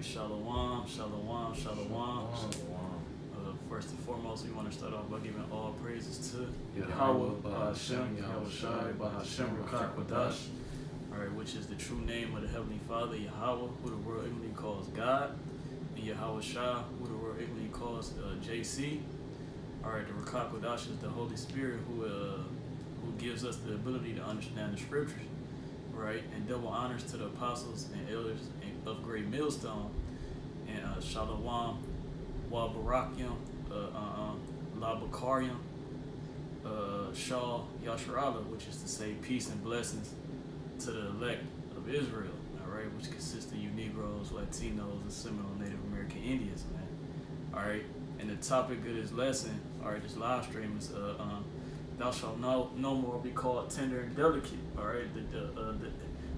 Shalom, shalom, shalom. First and foremost, we want to start off by giving all praises to Yahweh, Hashem, Yahweh Shai, Bahashem, Rakak, Wadash. Alright, which is the true name of the Heavenly Father, Yahweh, who the world ignorantly calls God, and Yahweh Shai, who the world ignorantly calls JC. Alright, the Rakak Wadash is the Holy Spirit who gives us the ability to understand the scriptures. Right, and double honors to the apostles and elders of Great Millstone, and Shalom, Wa Barakyam, La Bakaryam, Shah Yasharala, which is to say peace and blessings to the elect of Israel, all right, which consists of you Negroes, Latinos, and Seminole Native American Indians, man. All right, and the topic of this lesson, all right, this live stream is thou shalt no more be called tender and delicate. All right,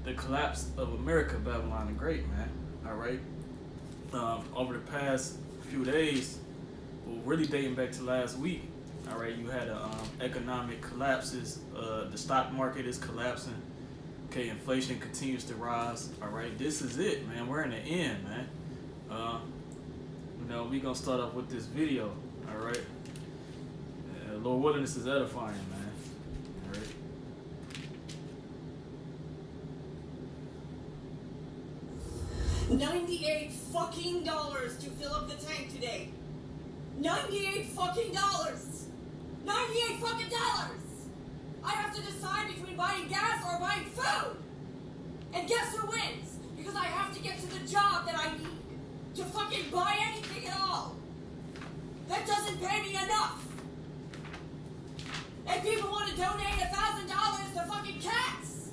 the collapse of America, Babylon the Great, man. All right, over the past few days, well, really dating back to last week. All right, you had economic collapses. The stock market is collapsing. Okay, inflation continues to rise. All right, this is it, man. We're in the end, man. We gonna start off with this video. All right. Lord willing, this is edifying, man. All right. $98 fucking dollars to fill up the tank today. $98 fucking dollars. $98 fucking dollars. I have to decide between buying gas or buying food. And guess who wins? Because I have to get to the job that I need to fucking buy anything at all. That doesn't pay me enough. And people want to donate $1,000 to fucking cats.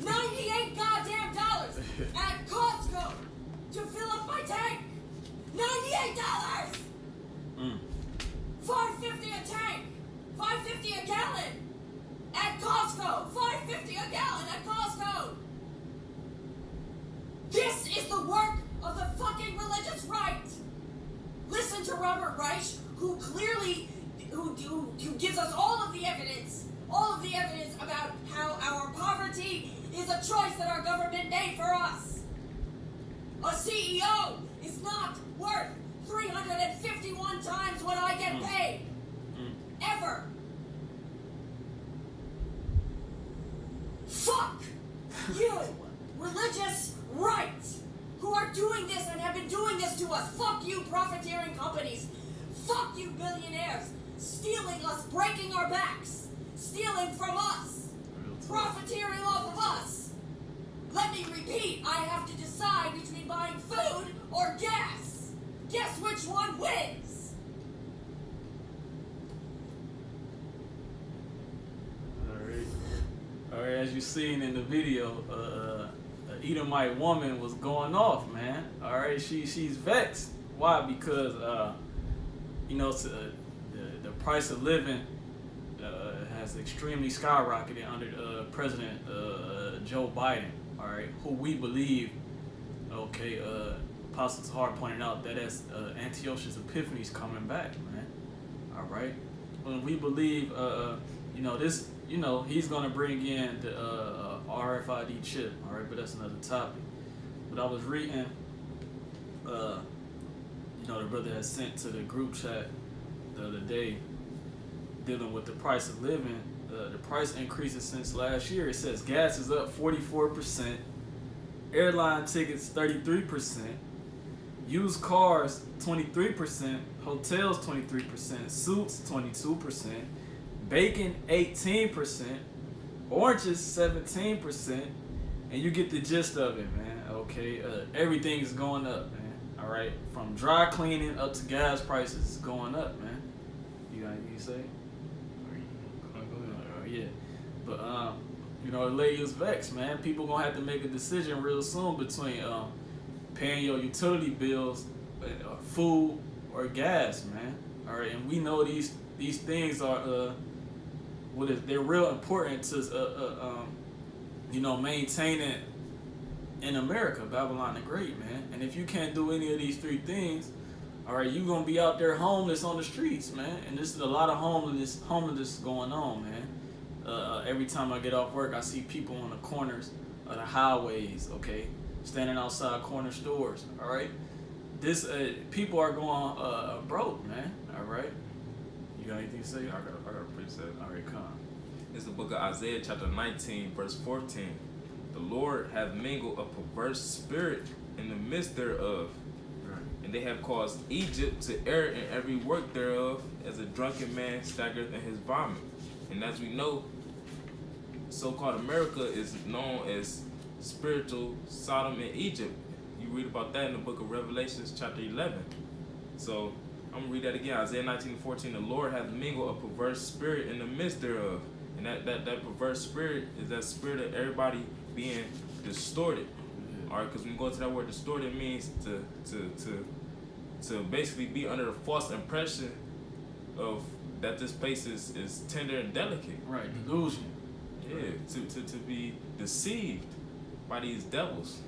98 goddamn dollars at Costco to fill up my tank. $98. $5.50 a tank. $5.50 a gallon at Costco. $5.50 a gallon at Costco. This is the work of the fucking religious right. Listen to Robert Reich, who clearly who gives us all of the evidence about how our poverty is a choice that our government made for us. A CEO is not worth 351 times what I get paid. Ever. Fuck you, religious right, who are doing this and have been doing this to us. Fuck you, profiteering companies. Fuck you, billionaires. Stealing us, breaking our backs, stealing from us, profiteering off of us. Let me repeat, I have to decide between buying food or gas. Guess which one wins? All right, as you seen in the video, an Edomite woman was going off, man. All right, she's vexed. Why? Because the price of living has extremely skyrocketed under President Joe Biden, all right, who we believe, Apostle Tahar pointed out that as Antiochus Epiphanes coming back, man, all right. When we believe, he's going to bring in the RFID chip, all right, but that's another topic. But I was reading, the brother had sent to the group chat the other day, dealing with the price of living, the price increases since last year. It says gas is up 44%, airline tickets 33%, used cars 23%, hotels 23%, suits 22%, bacon 18%, oranges 17%, and you get the gist of it, man. Okay, everything is going up, man. All right, from dry cleaning up to gas prices is going up, man. You got anything to say? Yeah, but the lady is vexed, man. People gonna have to make a decision real soon between paying your utility bills, food, or gas, man. All right, and we know these things are they're real important to maintaining in America, Babylon the Great, man. And if you can't do any of these three things, all right, you're gonna be out there homeless on the streets, man. And this is a lot of homelessness going on, man. Every time I get off work, I see people on the corners of the highways, okay, standing outside corner stores. All right, this people are going broke, man. All right, you got anything to say? I got a precept. All right, come. It's the book of Isaiah, chapter 19, verse 14. The Lord hath mingled a perverse spirit in the midst thereof, and they have caused Egypt to err in every work thereof, as a drunken man staggereth in his vomit. And as we know, so-called America is known as spiritual Sodom and Egypt. You read about that in the book of Revelations, chapter 11. So I'm gonna read that again. Isaiah 19:14. The Lord hath mingled a perverse spirit in the midst thereof. And that perverse spirit is that spirit of everybody being distorted. All right, because when you go to that word distorted, it means to basically be under the false impression of that this place is tender and delicate. Right, delusion. Yeah, to be deceived by these devils.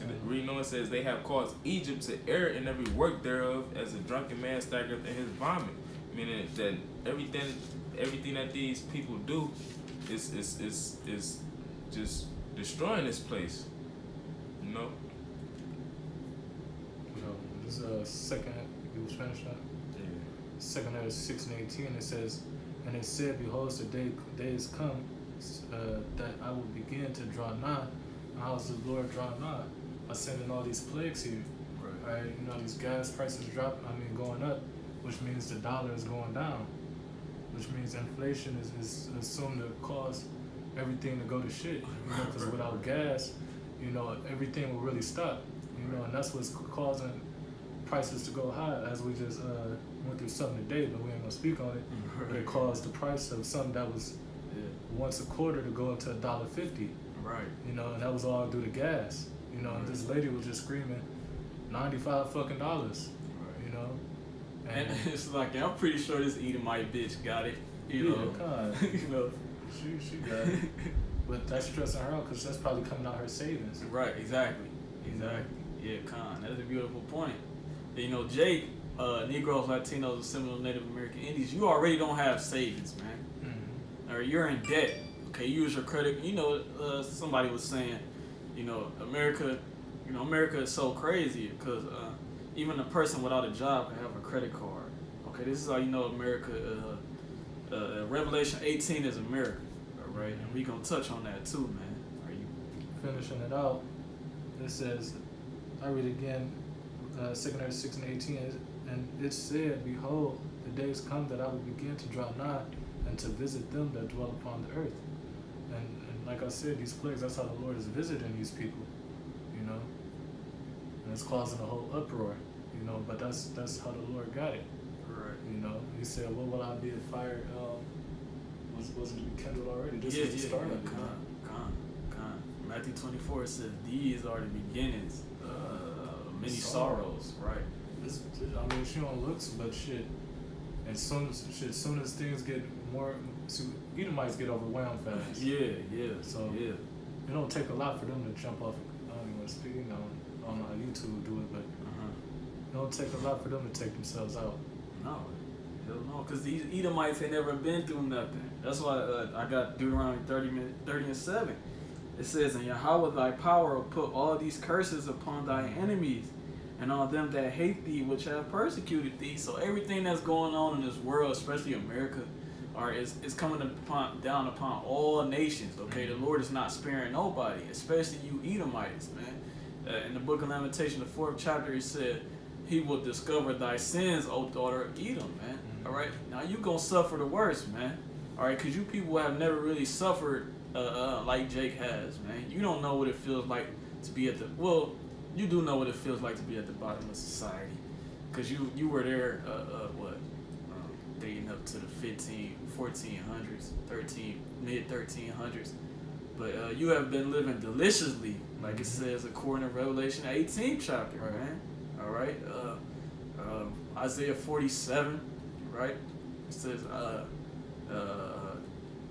And reading on, it says they have caused Egypt to err in every work thereof, as a drunken man staggereth in his vomit. Meaning that everything that these people do is just destroying this place. You know? This is second, you was finished that? Yeah. Second letter 6:18, it says, and it said, behold, the days come that I will begin to draw nigh. And how's the Lord draw nigh? By sending all these plagues here. Right. You know, these gas prices going up, which means the dollar is going down, which means inflation is assumed to cause everything to go to shit. You know, because without gas, you know, everything will really stop. You know, and that's what's causing prices to go high, as we just went through something today, but we ain't gonna speak on it. But it caused the price of something that was once a quarter to go up to $1.50. Right. You know, and that was all due to gas. You know, and this lady was just screaming $95 fucking dollars. Right. You know, and it's like, I'm pretty sure this Edomite bitch got it. You know, God. You know, she got it. But that's stressing her out because that's probably coming out her savings. Right. Exactly. Yeah, Con. That's a beautiful point. You know, Jake, Negroes, Latinos, and Seminole Native American Indians, you already don't have savings, man. Or you're in debt. Okay, use your credit. You know, somebody was saying, you know, America is so crazy because even a person without a job can have a credit card. Okay, this is how you know America. Revelation 18 is America. All right, and we gonna touch on that too, man. Are you finishing it out? It says, I read again, 2 Corinthians 6:18, and it said, behold, the days come that I will begin to draw nigh and to visit them that dwell upon the earth. And like I said, these plagues, that's how the Lord is visiting these people, you know? And it's causing a whole uproar, you know, but that's how the Lord got it. right? You know, he said, what will I be a fire, wasn't it kindled already? This was the start of it. Con. Matthew 24 says, these are the beginnings of many sorrows, right? She don't looks, but shit. As soon as things get more, Edomites get overwhelmed fast. Yeah. So it don't take a lot for them to jump off. I don't even want to speak. I don't know how YouTube do it, but it don't take a lot for them to take themselves out. No, hell no, because these Edomites ain't never been through nothing. That's why I got Deuteronomy 30:7. It says, "And Yahweh thy power will put all these curses upon thy enemies, and on them that hate thee, which have persecuted thee." So everything that's going on in this world, especially America, is coming down upon all nations. Okay, the Lord is not sparing nobody, especially you Edomites, man. In the book of Lamentation, the 4th chapter, he said, "He will discover thy sins, O daughter of Edom," man. All right, now you gonna suffer the worst, man. All right, because you people have never really suffered like Jake has, man. You don't know what it feels like to be you do know what it feels like to be at the bottom of society, because you were there, dating up to the 1400s, mid 1300s, but you have been living deliciously, like it says according to Revelation 18 chapter, right, man. All right, Isaiah 47, right? It says,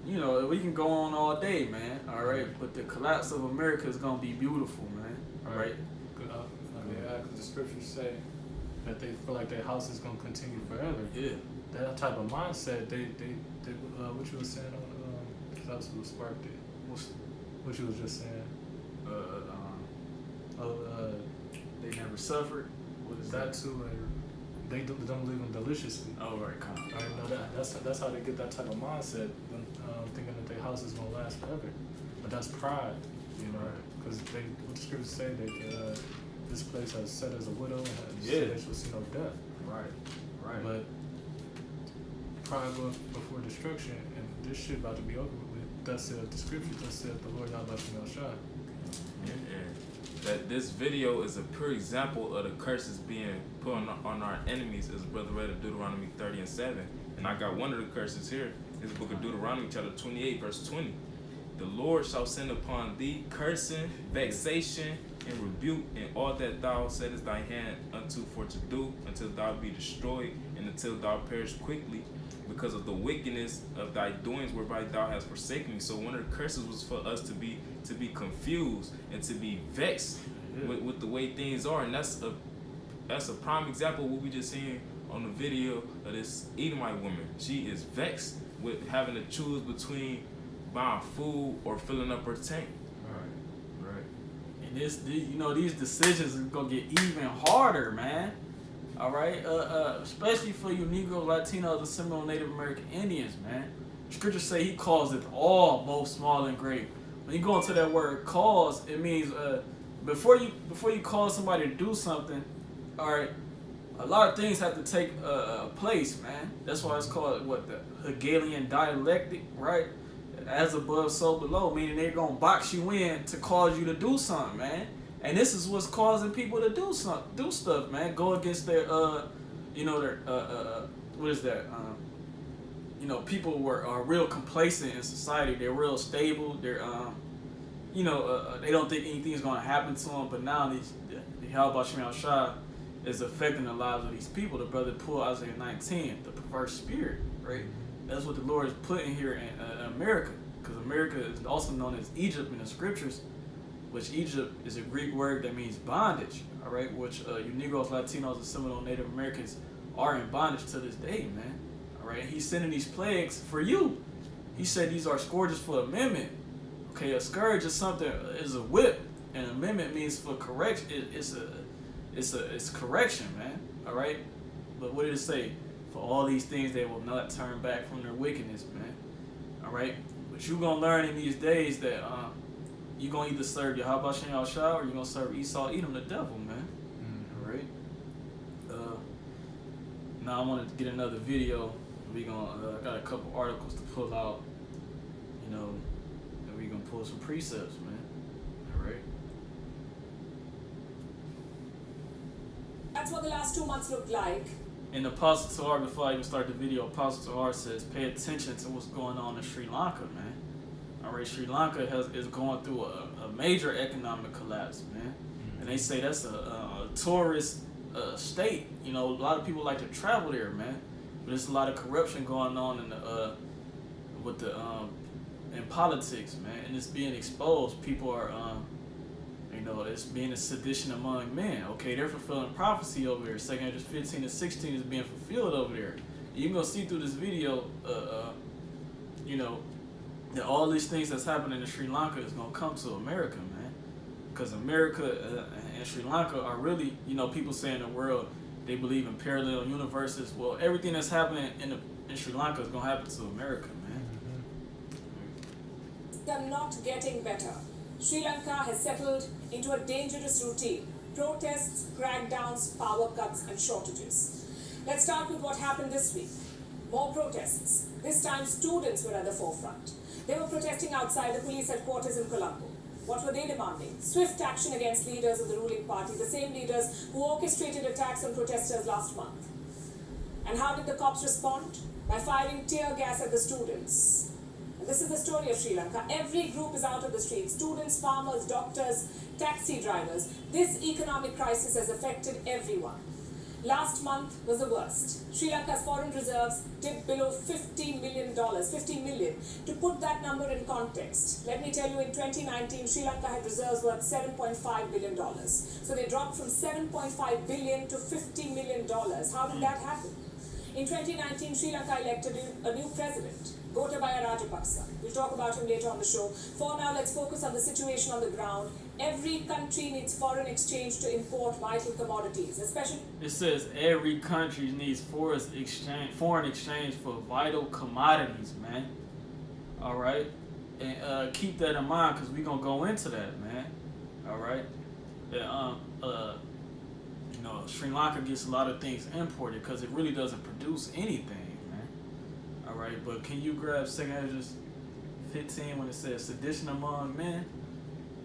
you know, we can go on all day, man. All right, but the collapse of America is gonna be beautiful, man. All right. Because the scriptures say that they feel like their house is gonna continue forever. Yeah. That type of mindset, they what you was saying on, that was what sparked it. What you was just saying. They never suffered. What is that too, and they don't live in deliciously. Oh, right, come on. I know that. That's how they get that type of mindset, thinking that their house is gonna last forever. But that's pride, you know, because what the scriptures say that this place has set as a widow and they shall see no death. Right. But pride goes before destruction, and this shit about to be over with. Thus said the scripture. Thus said the Lord Yahweh Shah. That this video is a pure example of the curses being put on our enemies, as Brother read in Deuteronomy 30 and 7. And I got one of the curses here. This book of Deuteronomy chapter 28 verse 20. The Lord shall send upon thee cursing, vexation, and rebuke in all that thou settest thy hand unto for to do, until thou be destroyed, and until thou perish quickly, because of the wickedness of thy doings whereby thou hast forsaken me. So one of the curses was for us to be confused and to be vexed with the way things are, and that's a prime example of what we just seen on the video of this Edomite woman. She is vexed with having to choose between buying food or filling up her tank. Right. And these decisions are gonna get even harder, man. All right, especially for you Negro, Latinos, and Seminole Native American Indians, man. Scripture say He calls it all, both small and great. When you go into that word "cause," it means before you call somebody to do something, all right, a lot of things have to take place, man. That's why it's called the Hegelian dialectic, right? As above, so below, meaning they're gonna box you in to cause you to do something, man. And this is what's causing people to do stuff, man. Go against their, what is that? People are real complacent in society. They're real stable. They're, they don't think anything's gonna happen to them. But now the Yahweh Shem Shah is affecting the lives of these people. The brother pulled Isaiah 19, the perverse spirit, right? That's what the Lord is putting here in America, because America is also known as Egypt in the scriptures, which Egypt is a Greek word that means bondage, all right? Which you Negroes, Latinos, and Seminole Native Americans are in bondage to this day, man. All right, He's sending these plagues for you. He said these are scourges for amendment. Okay, a scourge is is a whip, and amendment means for correction. It's correction, man. All right, but what did it say? For all these things, they will not turn back from their wickedness, man. All right, but you gonna learn in these days that you're going to either serve Yahweh Shem Shah or you're going to serve Esau, Edom, the devil, man. All right? Now I want to get another video. I got a couple articles to pull out, and we're going to pull some precepts, man. All right? That's what the last 2 months looked like. And Apostle Tahar, before I even start the video, Apostle Tahar says, pay attention to what's going on in Sri Lanka, man. All right, Sri Lanka is going through a major economic collapse, man. And they say that's a tourist state. A lot of people like to travel there, man. But there's a lot of corruption going on in politics, man. And it's being exposed. People are, it's being a sedition among men. Okay, they're fulfilling prophecy over there. 2 Kings 15 and 16 is being fulfilled over there. You can go see through this video, that all these things that's happening in Sri Lanka is going to come to America, man. Because America and Sri Lanka are really, people say in the world, they believe in parallel universes. Well, everything that's happening in Sri Lanka is going to happen to America, man. They're not getting better. Sri Lanka has settled into a dangerous routine. Protests, crackdowns, power cuts, and shortages. Let's start with what happened this week. More protests. This time, students were at the forefront. They were protesting outside the police headquarters in Colombo. What were they demanding? Swift action against leaders of the ruling party, the same leaders who orchestrated attacks on protesters last month. And how did the cops respond? By firing tear gas at the students. And this is the story of Sri Lanka. Every group is out of the streets. Students, farmers, doctors, taxi drivers. This economic crisis has affected everyone. Last month was the worst. Sri Lanka's foreign reserves dipped below $50 million. $50 million. To put that number in context, let me tell you, in 2019, Sri Lanka had reserves worth $7.5 billion. So they dropped from $7.5 billion to $50 million. How did that happen? In 2019, Sri Lanka elected a new president, Gotabaya Rajapaksa. We'll talk about him later on the show. For now, let's focus on the situation on the ground. Every country needs foreign exchange to import vital commodities, especially... It says every country needs foreign exchange for vital commodities, man. All right? And keep that in mind because we're going to go into that, man. All right? Sri Lanka gets a lot of things imported because it really doesn't produce anything, man. All right? But can you grab 2 Ezra 15 when it says sedition among men?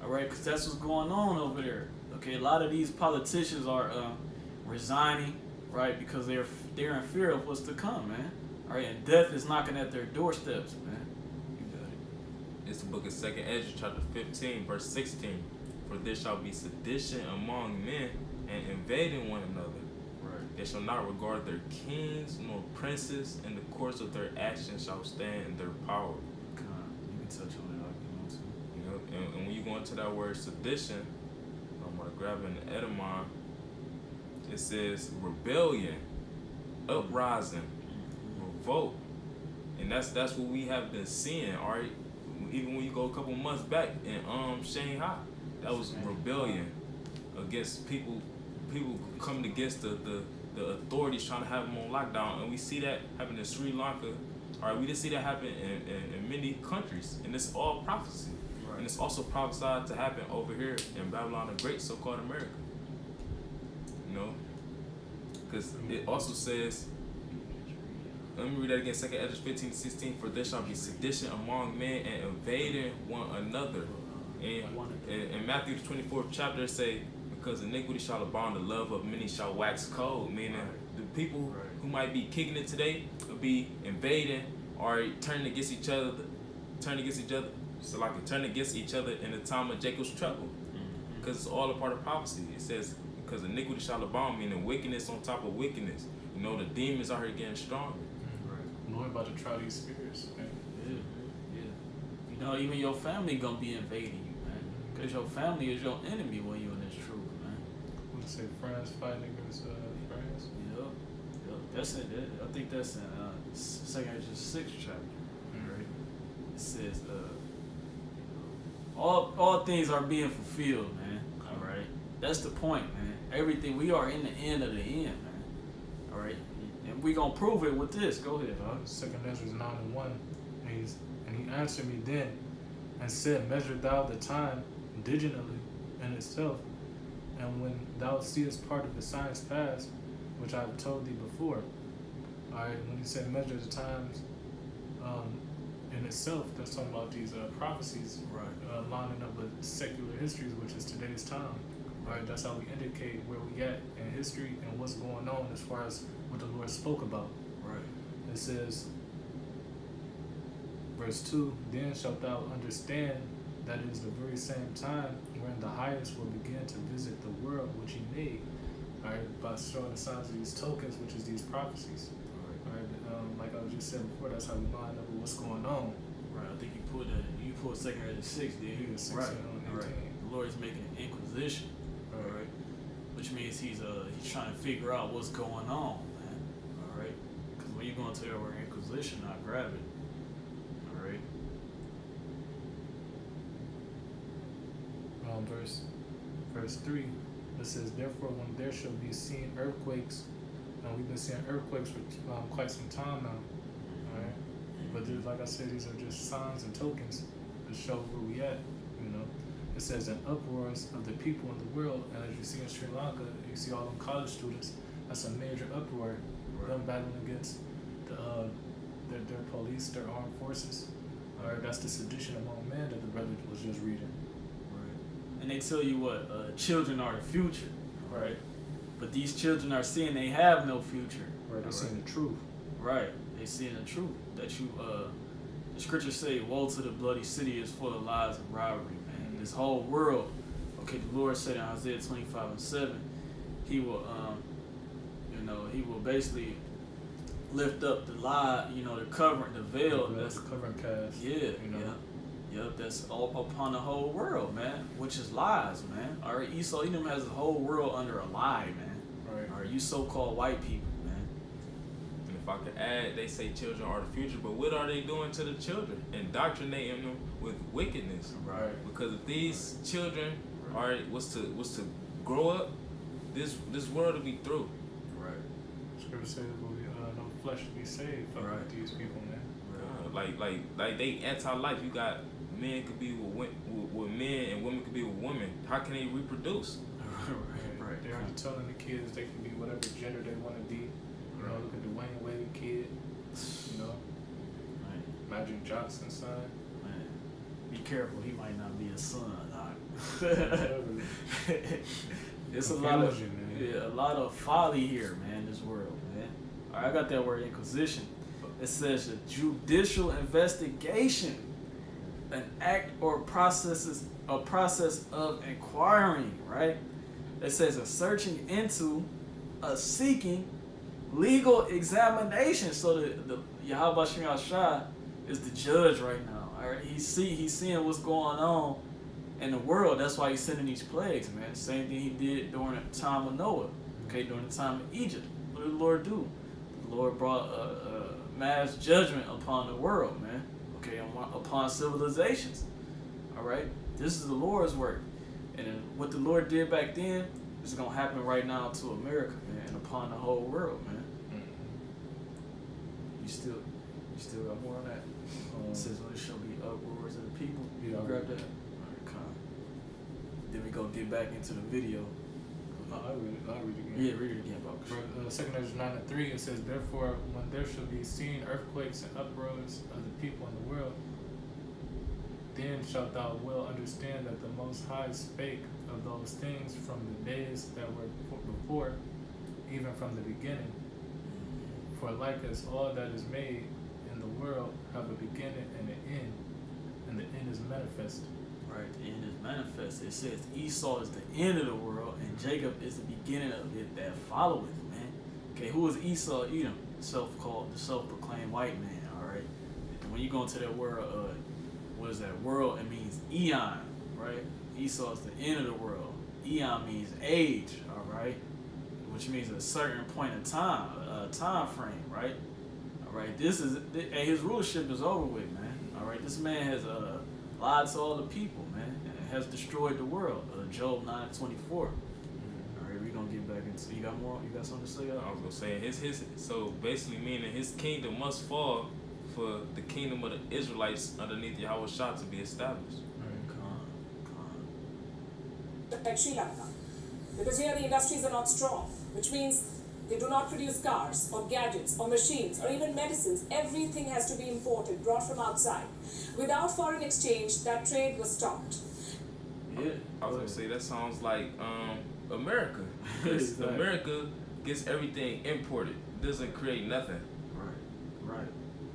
All right? Because that's what's going on over there. Okay? A lot of these politicians are resigning, right? Because they're in fear of what's to come, man. All right? And death is knocking at their doorsteps, man. It's the book of 2 Ezra, chapter 15, verse 16. For there shall be sedition among men and invading one another. Right. They shall not regard their kings nor princes, and the course of their actions shall stand in their power. You can touch on that if you want to. And when you go into that word sedition, I'm going to grab an etymon. It says rebellion, uprising, revolt. And that's what we have been seeing, all right? Even when you go a couple months back in Shanghai, that was rebellion against people coming against the authorities trying to have them on lockdown. And we see that happen in Sri Lanka. All right, we just see that happen in many countries. And it's all prophecy. Right. And it's also prophesied to happen over here in Babylon the Great, so-called America. You know? Because it also says, let me read that again, 2 Ezra 15-16. For there shall be sedition among men and invading one another. And in Matthew the 24th chapter, it say, because iniquity shall abound, the love of many shall wax cold. Meaning the people who might be kicking it today will be invading or turning against each other. So like turn against each other in the time of Jacob's trouble. Because it's all a part of prophecy. It says, because iniquity shall abound, meaning wickedness on top of wickedness. You know, the demons are here getting stronger. Knowing about the try these spirits, man. Yeah. You know, even your family gonna be invading you, man. Because your family is your enemy when you're in this truth, man. We say friends fighting against friends. Yep. That's it. I think that's in 2 Ezra 6 chapter. Right? It says, all things are being fulfilled, man. All right. That's the point, man. Everything, we are in the end of the end, man. All right. And we gonna prove it with this. Go ahead, huh? 2 Ezra 9:1. And he answered me then and said, measure thou the time diligently in itself, and when thou seest part of the signs past, which I have told thee before. Alright, when he said measure the times in itself, that's talking about these prophecies lining up with secular histories, which is today's time. Right, that's how we indicate where we at in history and what's going on as far as what the Lord spoke about. Right. It says, verse 2, then shalt thou understand that it is the very same time wherein the highest will begin to visit the world which he made. Alright, by showing the signs of these tokens, which is these prophecies. Alright, like I just said before, that's how we line up with what's going on. Right. I think you pulled 2 Ezra 6, did you? 6, right. 18. The Lord is making an inquisition. All right, which means he's trying to figure out what's going on, man. All right, because when you go into the word inquisition, I grab it. All right. Verse 3, it says, therefore, when there shall be seen earthquakes, and we've been seeing earthquakes for quite some time now. All right, but like I said, these are just signs and tokens to show where we at. You know. It says an uproars of the people in the world, and as you see in Sri Lanka, you see all them college students. That's a major uproar. Them battling against their police, their armed forces. Or that's the sedition among men that the brother was just reading. Right. And they tell you what children are the future, right? But these children are seeing they have no future. Right. They're seeing the truth. Right. They seeing the truth that you. The scriptures say, "Woe to the bloody city is full of lies and robbery." This whole world, okay, the Lord said in Isaiah 25:7, he will, he will basically lift up the lie, the covering, the veil. That's the covering cast. Yep, that's all upon the whole world, man, which is lies, man. All right, Esau Edom has the whole world under a lie, man. Right. All right, you so-called white people, man. And if I could add, they say children are the future, but what are they doing to the children? Indoctrinating them with wickedness. Right. Because if these children was to grow up, this world will be through. Right. Scripture says, no flesh to be saved from Right. these people, man. Like they anti-life. You got men could be with men and women could be with women. How can they reproduce? Right. They're telling the kids they can be whatever gender they want to be. You know, look at the Wayne Wade kid. You know, Right. Magic Johnson's son. Man, be careful. He might not be a son. Whatever. It's a lot of Confusion, man. a lot of folly here, man. This world, man. All right, I got that word inquisition. It says a judicial investigation, an act or process of inquiring. Right. It says a searching into, a seeking, legal examination. So the Yahweh Shem Shai is the judge right now. All right, he's seeing what's going on in the world. That's why he's sending these plagues, man. Same thing he did during the time of Noah. Okay, during the time of Egypt. What did the Lord do? The Lord brought a mass judgment upon the world, man. Okay, upon civilizations. All right, this is the Lord's work, and then what the Lord did back then is gonna happen right now to America, man, and upon the whole world, man. You still got more on that? It says, "Well, it shall be uproars of the people." Yeah. Grab that. All right, come. Then we go get back into the video. I'll read it again. Yeah, read it again, Bob. 2 Ezra 9:3, it says, therefore, when there shall be seen earthquakes and uproars of the people in the world, then shalt thou well understand that the Most High spake of those things from the days that were before, even from the beginning. For like as all that is made in the world have a beginning and an end, and the end is manifest. Right, the end is manifest. It says Esau is the end of the world, and Jacob is the beginning of it that followeth, man. Okay, who is Esau? Edom, the self-proclaimed white man. All right. And when you go into that word, what is that world? It means eon, right? Esau is the end of the world. Eon means age, all right, which means a certain point in time, time frame, right? All right. And his rulership is over with, man. All right. This man has lied to all the people, man, and has destroyed the world. Job 9:24. All right, we're gonna get back into. You got more? You got something to say? I was gonna say his so basically meaning his kingdom must fall for the kingdom of the Israelites underneath Yahweh Shah to be established. Like Sri Lanka. Because here the industries are not strong, which means they do not produce cars or gadgets or machines or even medicines. Everything has to be imported, brought from outside. Without foreign exchange, that trade was stopped. Yeah. I was gonna say that sounds like America. 'Cause Exactly. America gets everything imported. It doesn't create nothing. Right.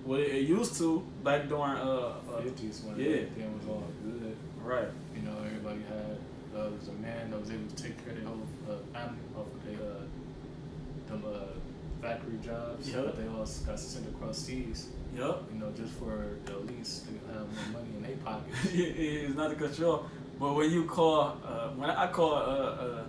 Well, it used to back during 50s when yeah. everything was all good. Right. You know, everybody had there was a man that was able to take care of their whole family off of their them factory jobs. Yep. But they all got sent across seas. Yup. You know, just for the elites to have more money in their pockets. It's not to cut you off, but when you call, when I called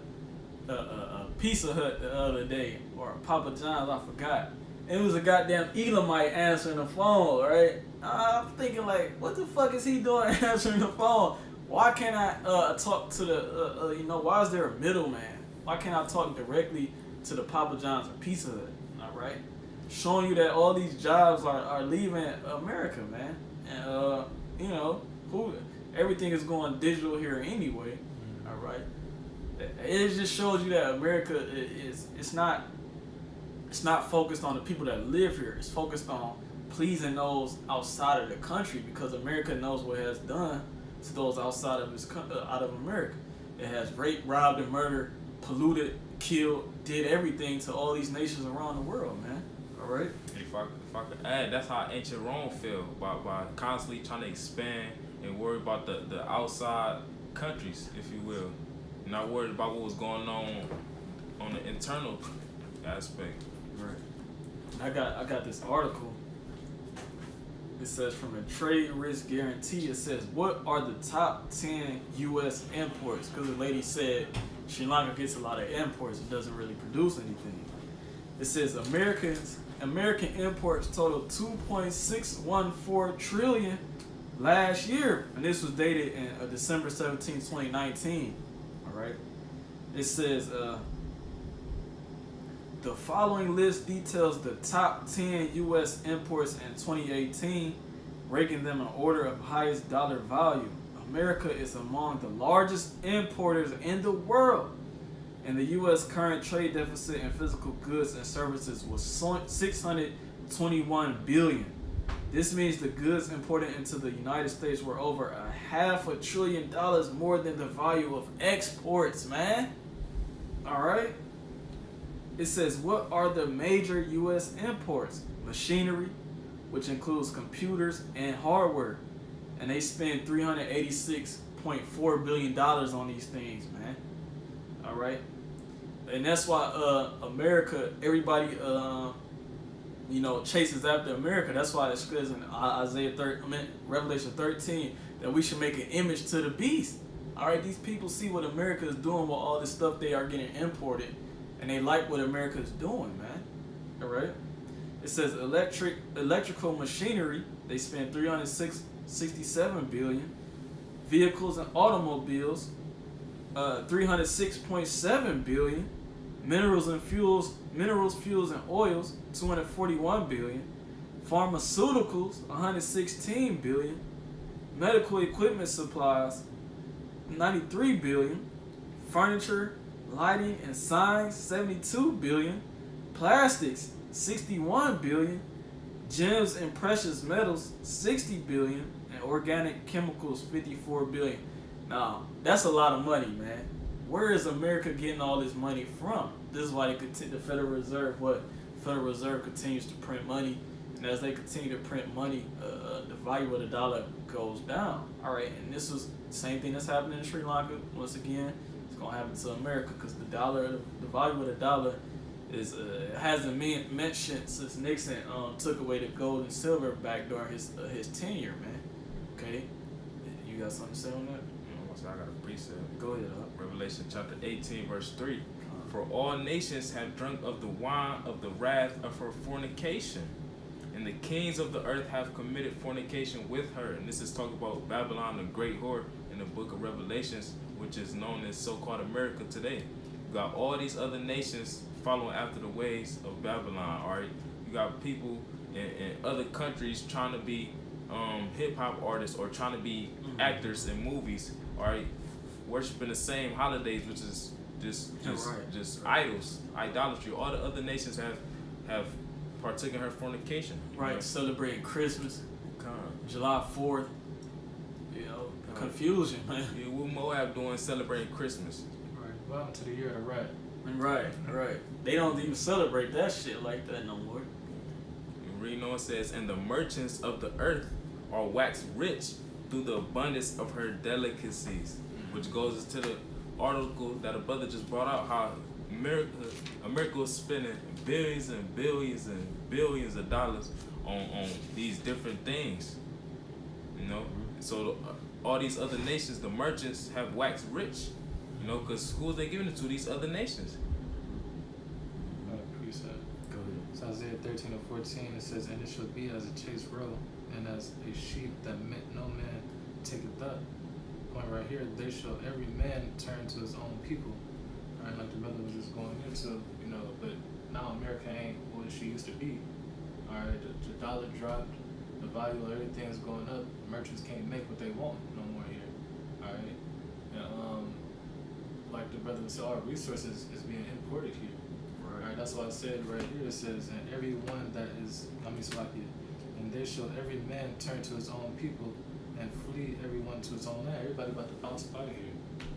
a Pizza Hut the other day, or Papa John's, I forgot. It was a goddamn Elamite answering the phone, right? I'm thinking like, what the fuck is he doing answering the phone? Why can't I talk to the, why is there a middleman? Why can't I talk directly to the Papa John's or Pizza Hut? All right, showing you that all these jobs are leaving America, man, and everything is going digital here anyway. All right, it just shows you that America it's not focused on the people that live here. It's focused on pleasing those outside of the country, because America knows what it has done to those outside of out of America. It has raped, robbed, and murdered, polluted, killed, did everything to all these nations around the world, man. All right. If I could add, that's how ancient Rome felt by constantly trying to expand and worry about the outside countries, if you will, not worried about what was going on the internal aspect. Right. I got this article. It says from a trade risk guarantee. It says, what are the top 10 U.S. imports? Because the lady said Sri Lanka gets a lot of imports. It doesn't really produce anything. It says Americans American imports totaled 2.614 trillion last year, and this was dated in December 17, 2019. All right. It says the following list details the top 10 U.S. imports in 2018, ranking them in order of highest dollar value. America is among the largest importers in the world, and the U.S. current trade deficit in physical goods and services was $621 billion. This means the goods imported into the United States were over $500 billion more than the value of exports, man. All right. It says, what are the major U.S. imports? Machinery, which includes computers and hardware. And they spend $386.4 billion on these things, man. All right. And that's why America, everybody, chases after America. That's why it says in Revelation 13 that we should make an image to the beast. All right. These people see what America is doing with all this stuff they are getting imported. And they like what America is doing, man. All right. It says electrical machinery. They spend $367 billion. Vehicles and automobiles, $306.7 billion. Minerals, fuels, and oils, $241 billion. Pharmaceuticals, $116 billion. Medical equipment supplies, $93 billion. Furniture, lighting and signs, $72 billion. Plastics, $61 billion. Gems and precious metals, $60 billion. And organic chemicals, $54 billion. Now, that's a lot of money, man. Where is America getting all this money from? This is why the Federal Reserve continues to print money. And as they continue to print money, the value of the dollar goes down. All right, and this was the same thing that's happening in Sri Lanka. Once again, it's gonna happen to America because the value of the dollar is hasn't been mentioned since Nixon took away the gold and silver back during his tenure, man. Okay, you got something to say on that? So I got a precept. Go ahead. Revelation chapter 18, verse 3. For all nations have drunk of the wine of the wrath of her fornication, and the kings of the earth have committed fornication with her. And this is talking about Babylon, the great whore, in the book of Revelations, which is known as so-called America today. You got all these other nations following after the ways of Babylon. All right, you got people in other countries trying to be hip-hop artists or trying to be actors in movies. All right, worshiping the same holidays, which is just idols, idolatry. All the other nations have partaken in her fornication. Right, celebrating Christmas, July 4th. Confusion, man. Yeah, what Moab doing celebrating Christmas? Right. Welcome to the year of the rat. Right. They don't even celebrate that shit like that no more. Reading on, it says, and the merchants of the earth are waxed rich through the abundance of her delicacies, which goes into the article that a brother just brought out, how America was spending billions and billions and billions of dollars on these different things. So all these other nations, the merchants, have waxed rich. Because who are they giving it to? These other nations. Precept. Go ahead. So Isaiah 13:14, it says, and it shall be as a chased roe, and as a sheep that no man taketh up. Point right here, they shall every man turn to his own people. All right, like the brother was just going into, but now America ain't what she used to be. All right, the dollar dropped, the value of everything is going up. Merchants can't make what they want no more here. All right, and like the brother said, our resources is being imported here. Right. All right, that's why I said right here. It says, and everyone that is, and they shall every man turn to his own people, and flee everyone to his own land. Everybody about to bounce up out of here.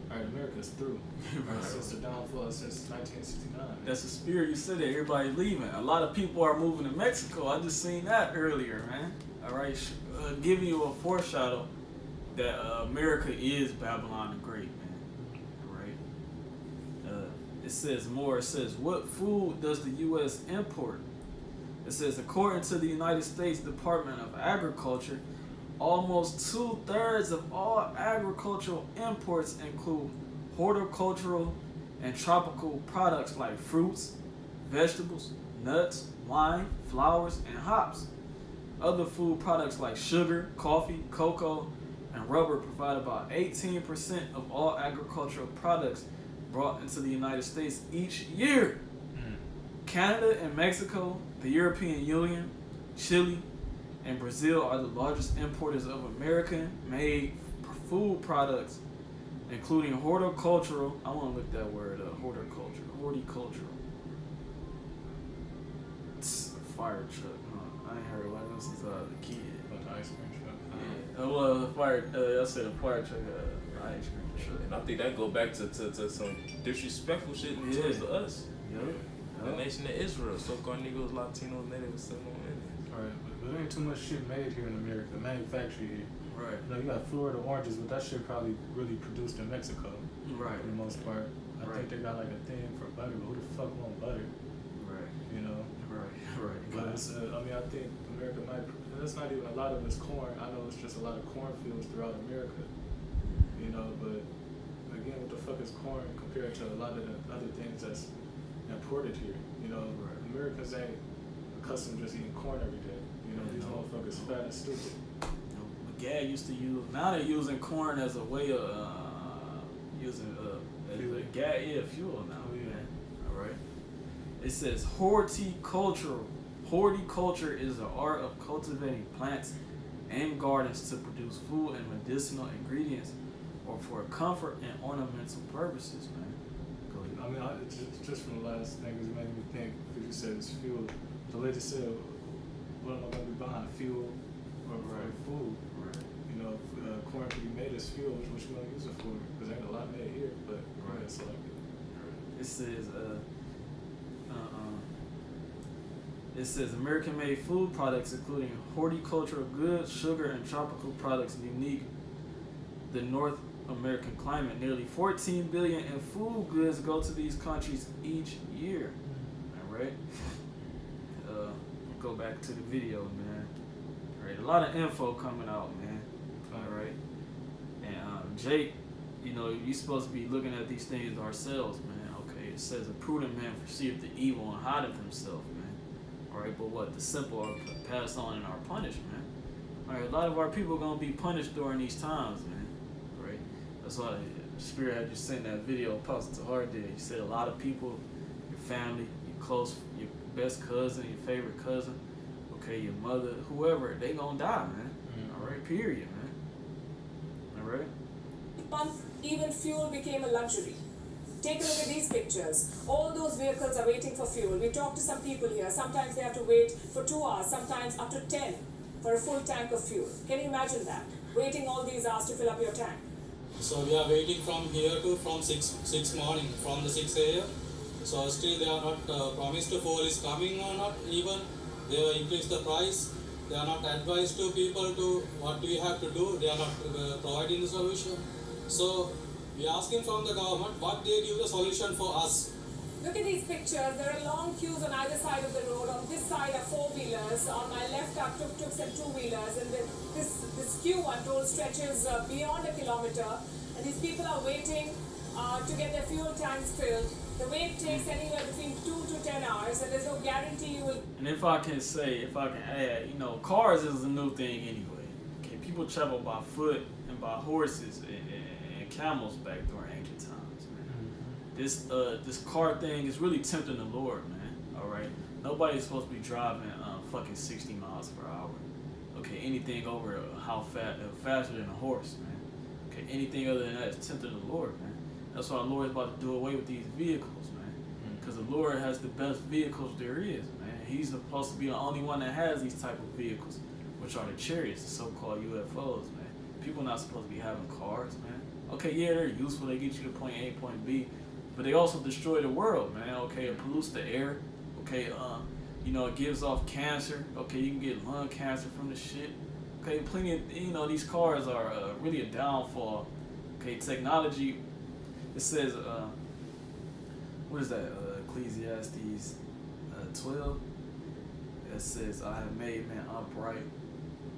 All right, America's through. Right. Since the downfall, since 1969. Man. That's the spirit you said that everybody leaving. A lot of people are moving to Mexico. I just seen that earlier, man. All right, giving you a foreshadow that America is Babylon the Great, man. All right. It says more. It says, what food does the U.S. import? It says, according to the United States Department of Agriculture, almost 2/3 of all agricultural imports include horticultural and tropical products like fruits, vegetables, nuts, wine, flowers, and hops. Other food products like sugar, coffee, cocoa, and rubber provide about 18% of all agricultural products brought into the United States each year. Canada and Mexico, the European Union, Chile, and Brazil are the largest importers of American-made food products, including horticultural. I want to look that word up. Horticultural. It's a fire truck. Huh? I ain't heard what else is a kid. Like the ice cream truck. Yeah. Well, the fire. I said a fire truck. Ice cream truck. And I think that go back to some disrespectful shit towards us. Yep. The nation of Israel, so-called Negroes, Latinos, Natives, Seminole Indians. Alright, but there ain't too much shit made here in America, manufactured here. Right. You know, you got Florida oranges, but that shit probably really produced in Mexico. Right. For the most part. I Right. think they got like a thing for butter, but who the fuck want butter? Right. You know? Right. But it's, I mean, I think America might, and it's not even a lot of it's corn. I know it's just a lot of cornfields throughout America. You know, but again, what the fuck is corn compared to a lot of the other things that's imported here? You know, Americans ain't accustomed to just eating corn every day. You know, these motherfuckers fat and stupid. Gad used to use. Now they're using corn as a way of using fuel now. Oh, yeah. Man. All right. It says horticulture. Horticulture is the art of cultivating plants and gardens to produce food and medicinal ingredients, or for comfort and ornamental purposes. Man. Go ahead. I mean, just from the last thing, it made me think, because you said it's fuel. The lady said, what am I going to be buying? Fuel or food? Right. You know, corn can be made as fuel, which you going to use it for? Because ain't a lot made here, but Right. it's like It says, it says American-made food products, including horticultural goods, sugar, and tropical products, unique the North American climate. Nearly 14 billion in food goods go to these countries each year. All right. Go back to the video, man. All right, a lot of info coming out, man. All right. And Jake, you know, you're supposed to be looking at these things ourselves, man. Okay. It says a prudent man perceiveth the evil and hideth himself, man. All right, but what? The simple are passed on and are punished, man. All right, a lot of our people are gonna be punished during these times, man. All right, that's why the Spirit had you send that video. Apostle Tahar did. He said a lot of people, your family, your close, your best cousin, your favorite cousin, okay, your mother, whoever, they gonna die, man. All right, period, man. All right. Month, even fuel became a luxury. Take a look at these pictures. All those vehicles are waiting for fuel. We talked to some people here. Sometimes they have to wait for 2 hours, sometimes up to 10 for a full tank of fuel. Can you imagine that? Waiting all these hours to fill up your tank. So we are waiting from here to from 6 morning, from the 6 a.m. So still they are not promised to fuel is coming or not. Even they will increase the price. They are not advised to people to what do we have to do. They are not providing the solution. So we are asking from the government what they give the solution for us. Look at these pictures. There are long queues on either side of the road. On this side are four-wheelers. On my left are tuk-tuks and two-wheelers. And this queue, I'm told, stretches beyond a kilometer. And these people are waiting to get their fuel tanks filled. The wait takes anywhere between 2 to 10 hours, and there's no guarantee you will. And if I can add, you know, cars is a new thing anyway. Okay, people travel by foot and by horses and camels back during ancient times, man. This car thing is really tempting the Lord, man. All right, nobody's supposed to be driving fucking 60 miles per hour. Okay, anything over faster than a horse, man. Okay, anything other than that is tempting the Lord, man. That's why the Lord is about to do away with these vehicles, man. Because the Lord has the best vehicles there is, man. He's supposed to be the only one that has these type of vehicles, which are the chariots, the so-called UFOs, man. People not supposed to be having cars, man. Okay, yeah, they're useful. They get you to point A, point B, but they also destroy the world, man. Okay, it pollutes the air. Okay, you know, it gives off cancer. Okay, you can get lung cancer from the shit. Okay, plenty of, you know, these cars are really a downfall. Okay, technology. It says, what is that? Ecclesiastes 12. It says, I have made man upright,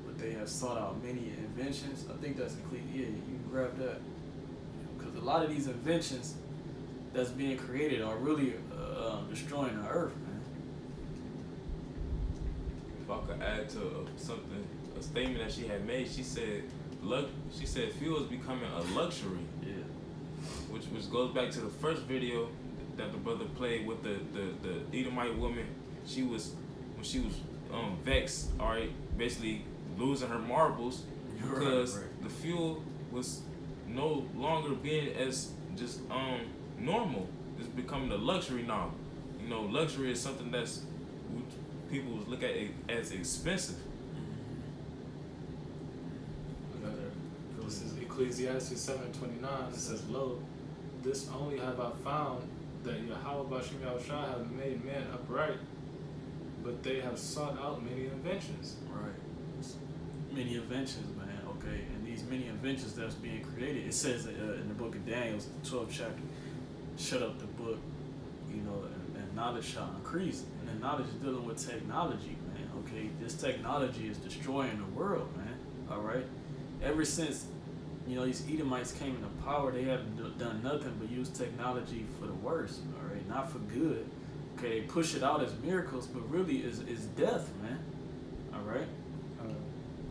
but they have sought out many inventions. I think that's Ecclesiastes. Yeah, you can grab that. Because a lot of these inventions that's being created are really destroying the earth, man. if I could add to a statement that she had made, she said, fuel is becoming a luxury. Yeah. Which goes back to the first video that the brother played with the Edomite woman. When she was vexed, all right, basically losing her marbles because the fuel was no longer being as just normal. It's becoming a luxury now. You know, luxury is something that's people look at it as expensive. This is Ecclesiastes 7:29. It says, "Lo, this only have I found, that Yahweh Bashim Yahushua have made men upright, but they have sought out many inventions." Right. Many inventions, man. Okay, and these many inventions that's being created. It says in the book of Daniel, the 12th chapter, shut up the book, you know, and knowledge shall increase. And the knowledge is dealing with technology, man. Okay, this technology is destroying the world, man. All right. Ever since, you know, these Edomites came into power, they haven't done nothing but use technology for the worse. All right, not for good. Okay, they push it out as miracles, but really is death, man. All right.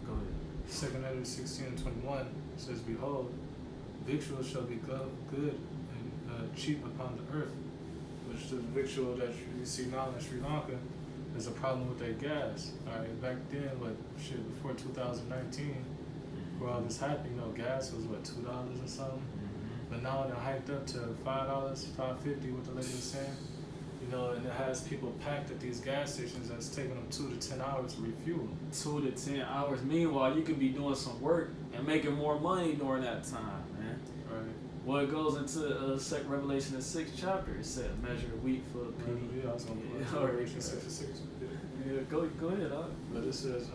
Go ahead. 2 Ezra 16:21 says, "Behold, victuals shall be good and cheap upon the earth," which the victual that you see now in Sri Lanka is a problem with their gas. All right, back then, before 2019, where all this happened, you know, gas was $2 or something, but now they're hiked up to $5, $5.50, what the lady was saying. You know, and it has people packed at these gas stations that's taking them 2 to 10 hours to refuel. 2 to 10 hours. Meanwhile, you could be doing some work and making more money during that time, man. Right. Well, it goes into Revelation the 6th chapter. It said, "Measure wheat for a penny." Yeah, I was going to Yeah, put Revelation 6:6. Yeah, go ahead, huh? But it says,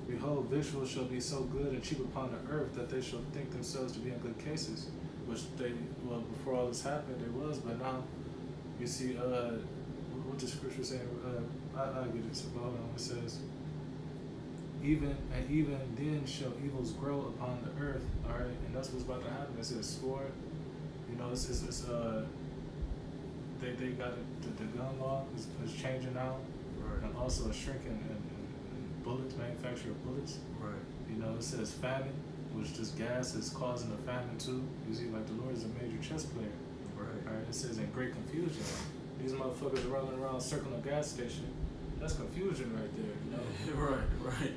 "Behold, victuals shall be so good and cheap upon the earth that they shall think themselves to be in good cases," which before all this happened, it was, but now you see, what the scripture saying, I'll get it, so hold on, it says, even then shall evils grow upon the earth, all right, and that's what's about to happen. It says sword, you know, they got it, the gun law is changing now, Right. and also a shrinking and bullets, manufacture of bullets. Right. You know, it says famine, which this gas is causing a famine too. You see, like the Lord is a major chess player. Right. All right, it says in great confusion. These motherfuckers are running around circling a gas station. That's confusion right there, you know. Right.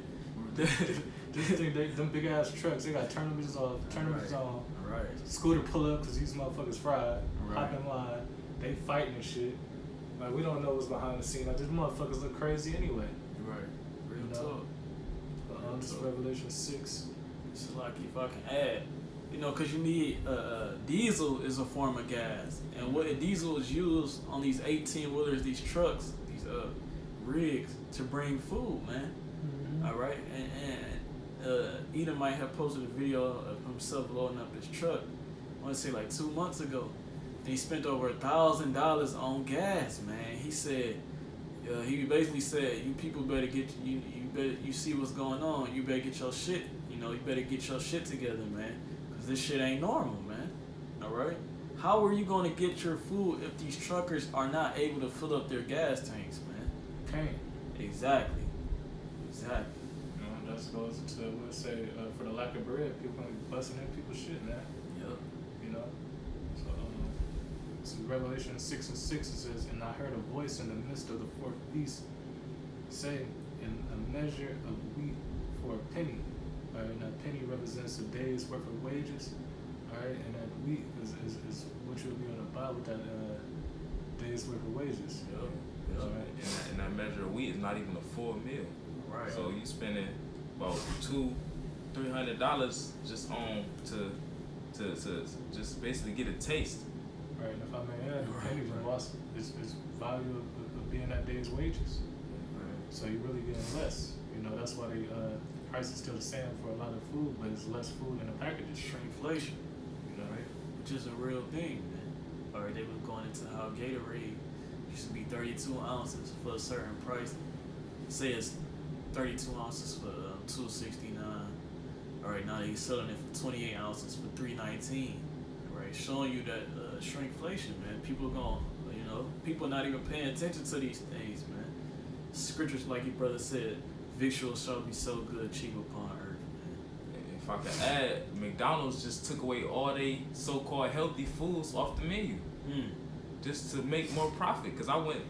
Just think them big ass trucks, they got tournaments off, on. Right. Scooter pull up because these motherfuckers fried. Right. Hop in line. They fighting and shit. Like, we don't know what's behind the scene. Like, these motherfuckers look crazy anyway. Right. Real You talk. know? This is Revelation 6. So like if I can add, you know, because you need diesel is a form of gas, and what diesel is used on these 18-wheelers, these trucks, these rigs to bring food, man. Mm-hmm. All right, and Edom might have posted a video of himself loading up his truck. I want to say like 2 months ago. And he spent over $1,000 on gas, man. He said, he basically said, you people better get you see what's going on. You better get your shit. You know, you better get your shit together, man. Cause this shit ain't normal, man. All right. How are you going to get your food if these truckers are not able to fill up their gas tanks, man? Can't. Exactly. You know, that goes into what it say, for the lack of bread, people gonna be busting in people's shit, man. Yep. You know? So Revelation 6:6 it says, "And I heard a voice in the midst of the fourth beast saying, in a measure of wheat for a penny." All right, and that penny represents a day's worth of wages. All right, and that wheat is what you'll be able to buy with that day's worth of wages. Yep. All right. And that measure of wheat is not even a full meal. Right. So you spending about $200-$300 just on to just basically get a taste. Right, and if I may add, the Right, pennies right. lost its value of being that day's wages. So you're really getting less. You know, that's why the price is still the same for a lot of food, but it's less food in the packages. Shrinkflation. You know, right? Which is a real thing, man. Or they was going into how Gatorade used to be 32 ounces for a certain price. Say it's 32 ounces for $2.69. All right, now they selling it for 28 ounces for $3.19. Right, showing you that shrinkflation, man. People people not even paying attention to these things, man. scriptures, like your brother said, victuals shall be so good, cheap upon earth. If I could add, McDonald's just took away all they so-called healthy foods off the menu, just to make more profit. Cause I went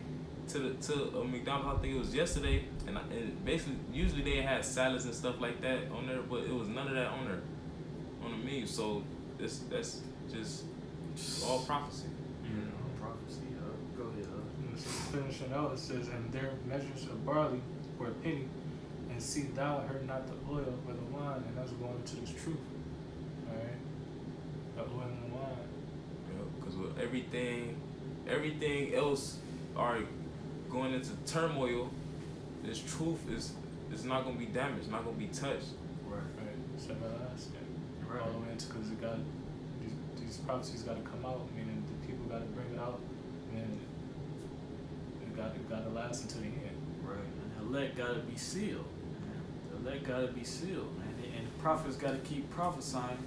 to a McDonald's, I think it was yesterday, and basically usually they had salads and stuff like that on there, but it was none of that on there on the menu. So that's just all prophecy. Prophecy. Go ahead. Finishing out, it says, and their measures of barley for a penny, and see thou hurt not the oil or the wine, and that's going into this truth. Alright? The oil and the wine. Because with everything else are going into turmoil, this truth is not going to be damaged, not going to be touched. Right. It's everlasting. Right. All the way into, because these prophecies got to come out, meaning the people got to bring it out, and it got to last until the end. Right. And the elect got to be sealed. Man. The elect got to be sealed, man. And the prophets got to keep prophesying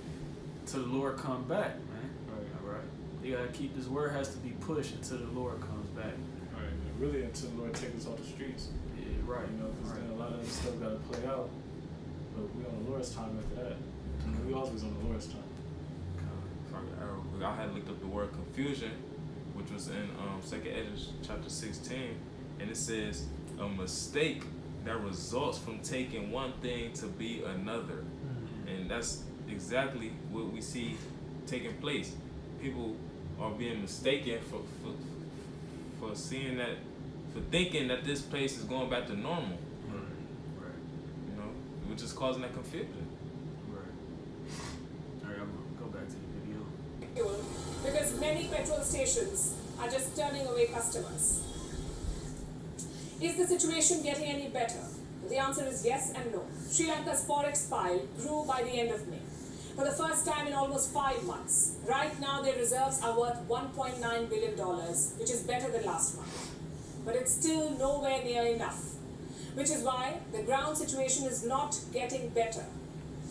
till the Lord come back, man. Right. All right. They got to keep this word has to be pushed until the Lord comes back. Right. And really until the Lord takes us off the streets. Yeah, right. You know, because then a lot of this stuff got to play out. But we on the Lord's time after that. We always on the Lord's time. I had looked up the word confusion, which was in 2nd Ezra chapter 16, and it says a mistake that results from taking one thing to be another. And that's exactly what we see taking place. People are being mistaken for seeing that, for thinking that this place is going back to normal. Right. You know, which is causing that confusion. Right. All right, I'm gonna go back to the video. Because many petrol stations are just turning away customers. Is the situation getting any better? The answer is yes and no. Sri Lanka's forex pile grew by the end of May. For the first time in almost 5 months. Right now their reserves are worth $1.9 billion, which is better than last month. But it's still nowhere near enough. Which is why the ground situation is not getting better.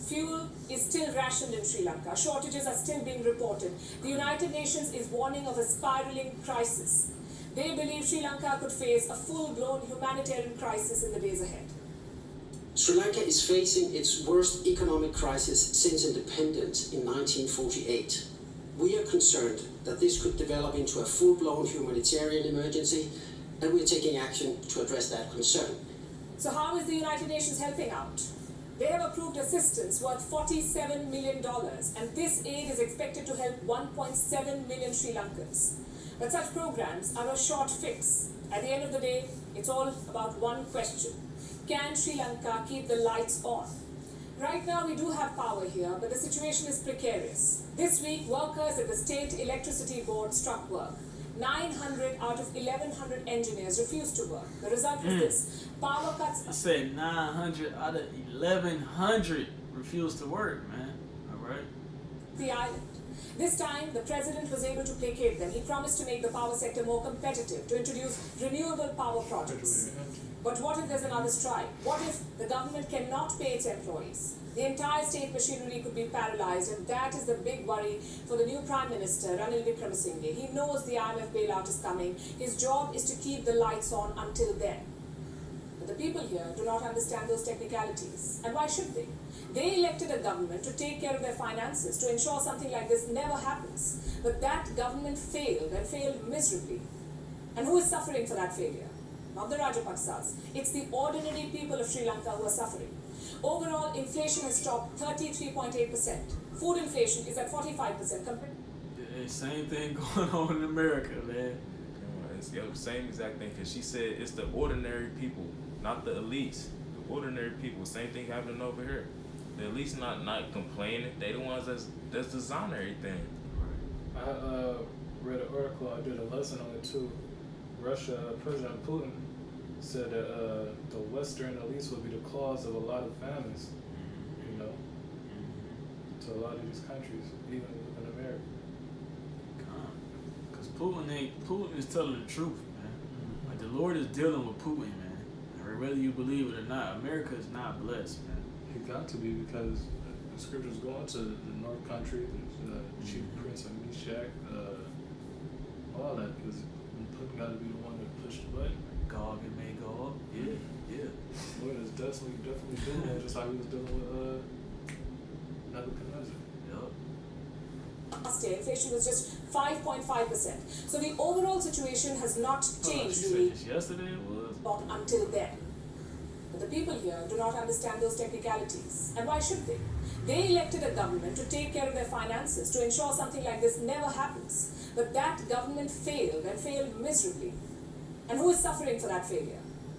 Fuel is still rationed in Sri Lanka. Shortages are still being reported. The United Nations is warning of a spiraling crisis. They believe Sri Lanka could face a full-blown humanitarian crisis in the days ahead. Sri Lanka is facing its worst economic crisis since independence in 1948. We are concerned that this could develop into a full-blown humanitarian emergency, and we are taking action to address that concern. So how is the United Nations helping out? They have approved assistance worth $47 million, and this aid is expected to help 1.7 million Sri Lankans. But such programs are a short fix. At the end of the day, it's all about one question. Can Sri Lanka keep the lights on? Right now we do have power here, but the situation is precarious. This week, workers at the State Electricity Board struck work. 900 out of 1,100 engineers refused to work. The result was this. Power cuts... I said 900 out of 1,100 refused to work, man. All right. The island. This time, the president was able to placate them. He promised to make the power sector more competitive, to introduce renewable power projects. But what if there's another strike? What if the government cannot pay its employees? The entire state machinery could be paralyzed, and that is the big worry for the new Prime Minister, Ranil Wickremesinghe. He knows the IMF bailout is coming. His job is to keep the lights on until then. But the people here do not understand those technicalities. And why should they? They elected a government to take care of their finances, to ensure something like this never happens. But that government failed, and failed miserably. And who is suffering for that failure? Not the Rajapaksas. It's the ordinary people of Sri Lanka who are suffering. Overall, inflation has topped 33.8%. Food inflation is at 45%. Yeah, same thing going on in America, man. It's the same exact thing, because she said it's the ordinary people, not the elites. The ordinary people. Same thing happening over here. The elites not complaining. They the ones that's designing everything. I read an article, I did a lesson on it too. Russia, President Putin said that the Western elites will be the cause of a lot of famines, you know, to a lot of these countries, even in America. Because Putin is telling the truth, man. Like the Lord is dealing with Putin, man. Or whether you believe it or not, America is not blessed, man. It got to be, because the scriptures go into the North Country, the chief prince of Meshach, all that, because Putin got to be the one that pushed the button. Gog and Magog. Yeah. Lord is definitely doing it, just like he was doing with Nebuchadnezzar. Yup. Last year, inflation was just 5.5%. So the overall situation has not changed She really said this yesterday it was. until then. But the people here do not understand those technicalities. And why should they? They elected a government to take care of their finances, to ensure something like this never happens. But that government failed and failed miserably. And who is suffering for that failure?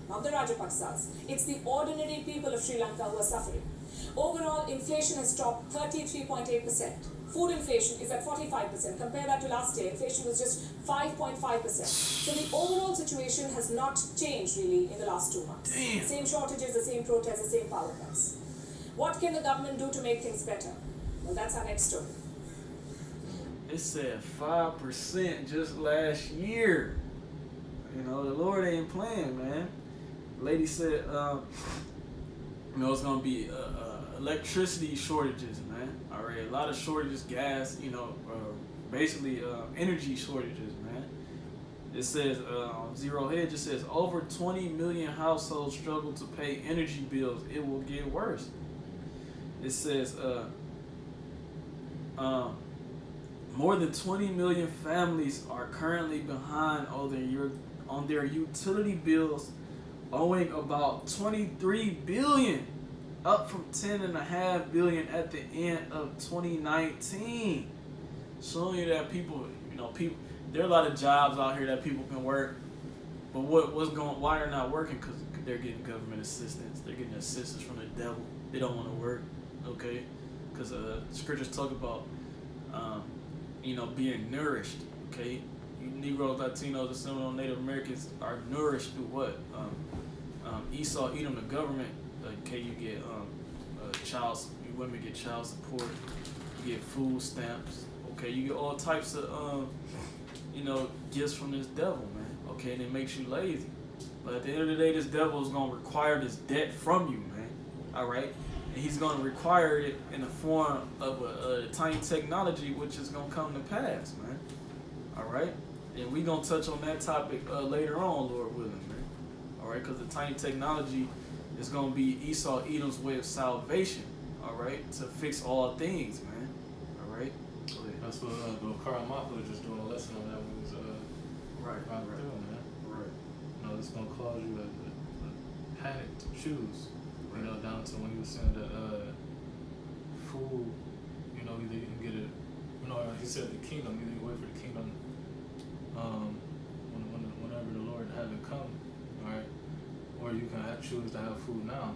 Not the Rajapaksas. It's the ordinary people of Sri Lanka who are suffering. Overall, inflation has topped 33.8%. Food inflation is at 45%. Compare that to last year, inflation was just 5.5%. So the overall situation has not changed really in the last 2 months. Damn. Same shortages, the same protests, the same power cuts. What can the government do to make things better? Well, that's our next story. It said 5% just last year. You know, the Lord ain't playing, man. Lady said, it's gonna be electricity shortages, man. All right, a lot of shortages, gas, basically energy shortages, man. It says Zero Hedge. It says over 20 million households struggle to pay energy bills. It will get worse. It says more than 20 million families are currently behind on their utility bills, owing about 23 billion, up from 10.5 billion at the end of 2019. Showing you that people, there are a lot of jobs out here that people can work, but why they're not working? Because they're getting government assistance. They're getting assistance from the devil. They don't want to work, okay? Because scriptures talk about, being nourished, okay? You Negroes, Latinos, and Seminole Native Americans are nourished through what? Esau, Edom, the government. Okay, you get women get child support. You get food stamps. Okay, you get all types of gifts from this devil, man. Okay, and it makes you lazy. But at the end of the day, this devil is gonna require this debt from you, man. All right, and he's gonna require it in the form of a tiny technology, which is gonna come to pass, man. All right, and we gonna touch on that topic later on, Lord willing, man. All right, because the tiny technology is gonna be Esau, Edom's way of salvation. All right, to fix all things, man. All right. That's what Karl Marx was just doing a lesson on that when he was Right. man. Right. It's gonna cause you a panic to choose. Down to when he was saying that food, either you can get it. He said the kingdom. Either you wait for the kingdom. Whenever the Lord have it come, all right, or you can choose to have food now.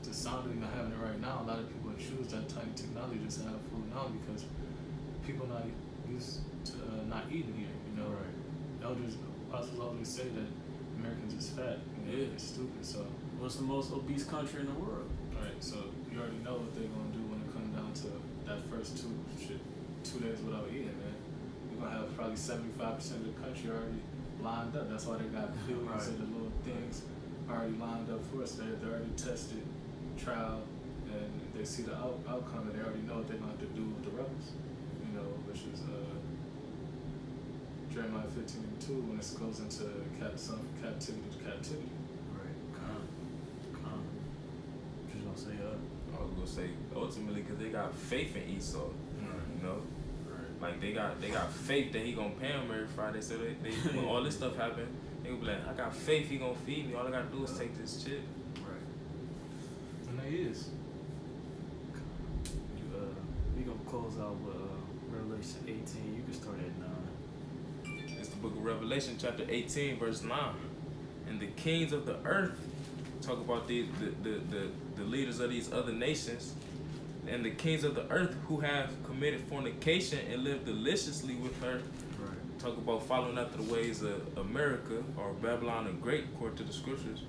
The sound of having it right now. A lot of people choose that tiny technology just to have food now because people not used to not eating here. Right. Elders, apostles always say that Americans is fat. Yeah. It's stupid. So. What's the most obese country in the world? Right. So you already know what they're gonna do when it comes down to that first 2 days without eating, man. You're gonna have probably 75% of the country already lined up. That's why they got billions of the little things already lined up for us. They're already tested, trial, and they see the outcome, and they already know what they're going to have to do with the rebels. Which is Jeremiah 15:2 when it goes into captivity to captivity. Right. Come. What you gonna say? I was gonna say ultimately because they got faith in Esau. Right. Like they got faith that he gonna pay them every Friday. So they when all this stuff happen, they gonna be like, I got faith he gonna feed me. All I gotta do is take this chip. Right. And they is. We gonna close out with Revelation 18. You can start at 9. It's the book of Revelation, chapter 18, verse 9. And the kings of the earth, talk about the leaders of these other nations, and the kings of the earth who have committed fornication and lived deliciously with her. Right. Talk about following after the ways of America or Babylon the Great, according to the scriptures.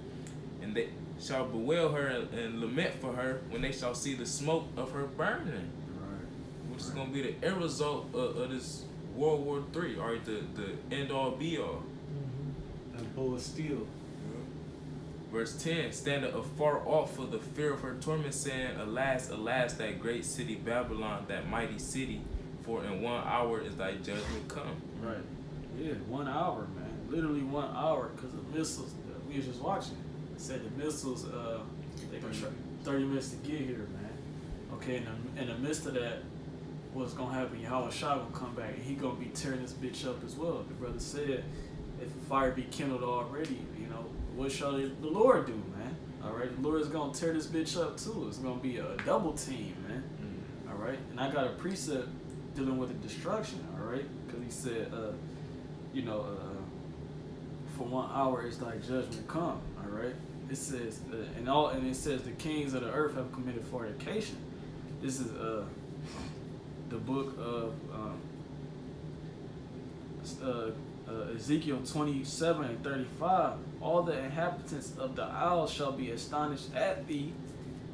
And they shall bewail her and lament for her when they shall see the smoke of her burning. Which is going to be the end result of this World War III, or the end all be all. That bow of steel. Verse 10, standing afar off for the fear of her torment, saying, Alas, alas, that great city Babylon, that mighty city, for in 1 hour is thy judgment come. Right. Yeah, 1 hour, man. literally 1 hour because the missiles. We was just watching. It said the missiles. They gonna try 30 minutes to get here, man. Okay, in the midst of that, what's gonna happen? Yahweh Shah gonna come back and he gonna be tearing this bitch up as well. The brother said, if a fire be kindled already, what shall the Lord do, man? All right, the Lord is gonna tear this bitch up too. It's gonna be a double team, man. All right, and I got a precept dealing with the destruction. All right, because he said, for 1 hour is thy judgment come. All right, it says, and it says the kings of the earth have committed fornication. This is the book of Ezekiel 27:35. All the inhabitants of the isle shall be astonished at thee,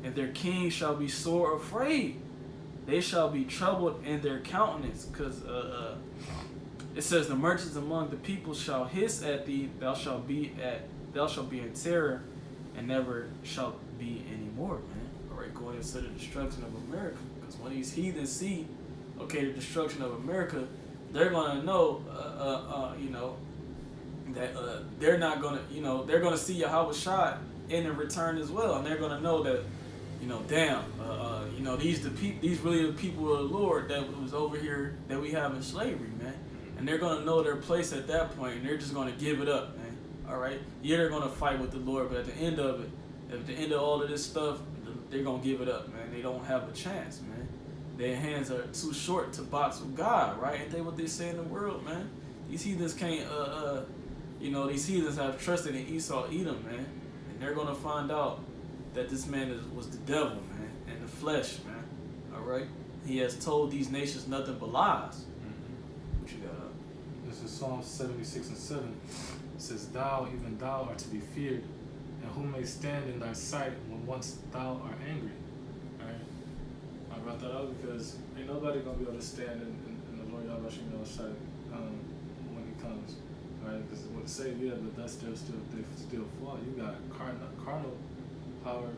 and their king shall be sore afraid. They shall be troubled in their countenance, because it says the merchants among the people shall hiss at thee. Thou shalt be in terror, and never shalt be any more, man. All right, going into the destruction of America, because when these heathens see, the destruction of America, they're gonna know, that they're not gonna, they're gonna see Yahweh Shah in the return as well, and they're gonna know that, these really the people of the Lord that was over here that we have in slavery, man, and they're gonna know their place at that point, and they're just gonna give it up, man. All right, yeah, they're gonna fight with the Lord, but at the end of it, at the end of all of this stuff, they're gonna give it up, man. They don't have a chance, man. Their hands are too short to box with God, right? Ain't they what they say in the world, man? These heathens can't, these heathens have trusted in Esau, Edom, man. And they're going to find out that this man was the devil, man, and the flesh, man. All right? He has told these nations nothing but lies. What you got up? This is Psalm 76:7. It says, Thou, even thou, art to be feared, and who may stand in thy sight when once thou art angry? I brought that up because ain't nobody gonna be able to stand in the Lord Yahweh Shai when he comes, right? Because what to say, yeah, but that's they still fall. You got carnal power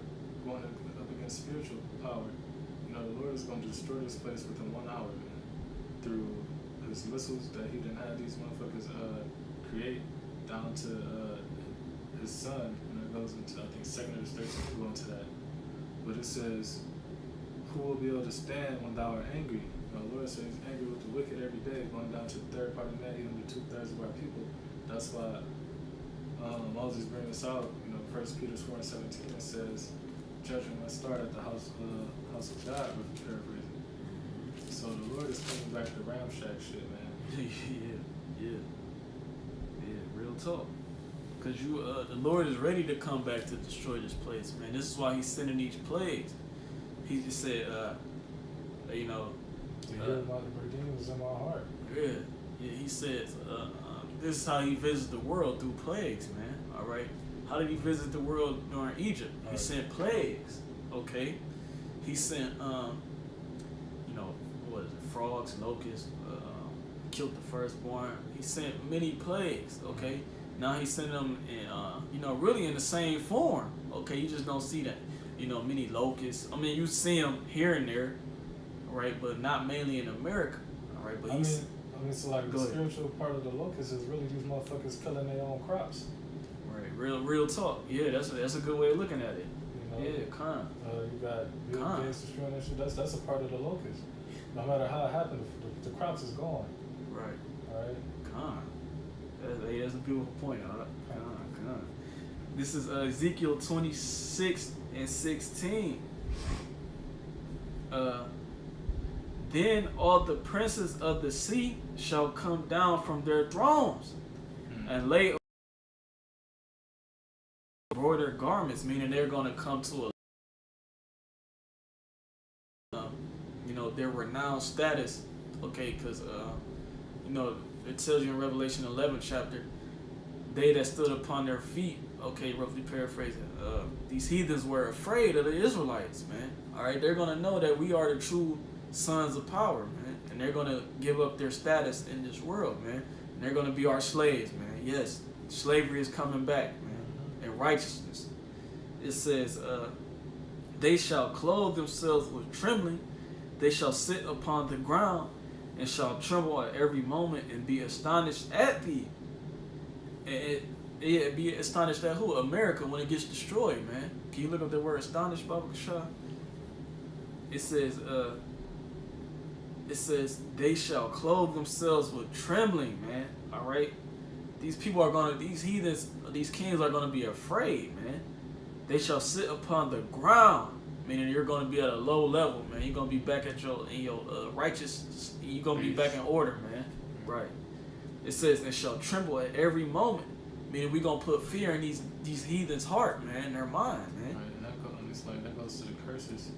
going up against spiritual power. The Lord is going to destroy this place within 1 hour, man, through his missiles that he didn't have these motherfuckers create down to his son, and it goes into, I think, 2nd or 13th to go into that. But it says, who will be able to stand when thou art angry? The Lord says he's angry with the wicked every day, going down to the third part of man, even to 2/3 of our people. That's why Moses brings us out, 1 Peter 4:17, it says, judgment must start at the house of God, with paraphrasing. So the Lord is coming back to ramshack shit, man. Yeah, real talk. Because the Lord is ready to come back to destroy this place, man. This is why he's sending these plagues. He just said, the redeemer is in my heart. Yeah, he says, this is how he visits the world, through plagues, man. All right. How did he visit the world during Egypt? He sent plagues. Okay. He sent, frogs, locusts, killed the firstborn. He sent many plagues. Okay. Now he sent them in, really in the same form. Okay. You just don't see that. Many locusts. I mean, you see them here and there, right? But not mainly in America, all right? But so like the spiritual part of the locusts is really these motherfuckers killing their own crops. Right, real talk. Yeah, that's a good way of looking at it. Yeah, you got Bill Gates destroying that shit. That's a part of the locust. No matter how it happened, the crops is gone. Right. All right. That's a beautiful point. This is Ezekiel 26:16. Then all the princes of the sea shall come down from their thrones and lay embroidered garments, meaning they're going to come to their renowned status. Okay, because it tells you in Revelation 11 chapter, they that stood upon their feet. Okay, roughly paraphrasing. These heathens were afraid of the Israelites, man. All right, they're gonna know that we are the true sons of power, man, and they're gonna give up their status in this world, man. And they're gonna be our slaves, man. Yes, slavery is coming back, man, and righteousness. It says, they shall clothe themselves with trembling. They shall sit upon the ground and shall tremble at every moment and be astonished at thee. And be astonished at who? America when it gets destroyed, man. Can you look up the word astonished, Baba Kasha? It says they shall clothe themselves with trembling, man. All right. These heathens, these kings are gonna be afraid, man. They shall sit upon the ground, meaning you're gonna be at a low level, man. You're gonna be back in your righteous. You're gonna be back in order, man. Right. It says they shall tremble at every moment, meaning we gonna put fear in these heathens' heart, man, their mind, man. Right, and that goes to the curses,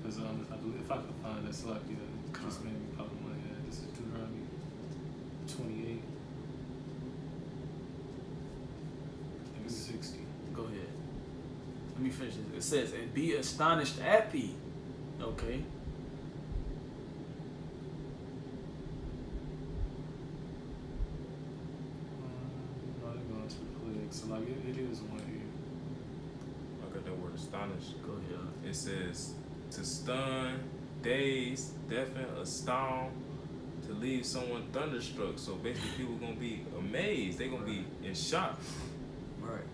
because I believe if I could find this, like just made me pop in my head. This is Deuteronomy 28. I think it's 60. Go ahead. Let me finish this. It says, and be astonished at thee. Okay. No, they're going to the plague. So, like, it is one here. I got that word astonished. Go ahead. It says to stun, daze, deafen, astound, to leave someone thunderstruck. So basically, people gonna be amazed. They gonna be in shock. Right.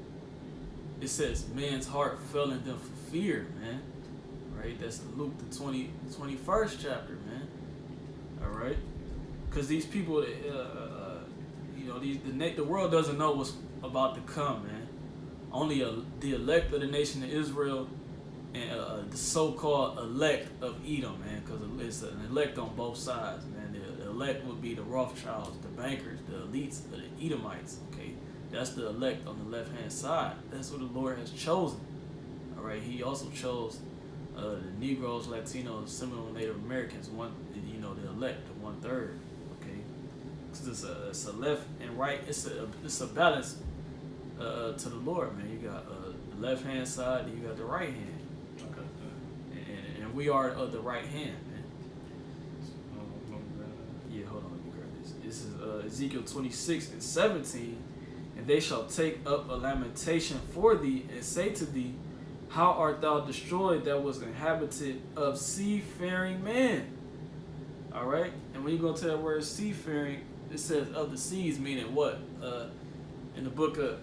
It says man's heart fell in them for fear, man. Right. That's Luke the 21st chapter, man. All right. Because these people, the world doesn't know what's about to come, man. Only the elect of the nation of Israel and the so-called elect of Edom, man, because it's an elect on both sides, man. The elect would be the Rothschilds, the bankers, the elites, the Edomites, okay? That's the elect on the left-hand side. That's what the Lord has chosen, all right? He also chose the Negroes, Latinos, Seminole, Native Americans, the elect, the 1/3, okay? Because it's a left and right. It's a balance to the Lord, man. You got the left-hand side, and you got the right hand. And we are of the right hand, man. Yeah, hold on, let me grab this. This is Ezekiel 26:17. And they shall take up a lamentation for thee, and say to thee, how art thou destroyed that was inhabited of seafaring men? All right? And when you go to that word seafaring, it says of the seas, meaning what? In the book of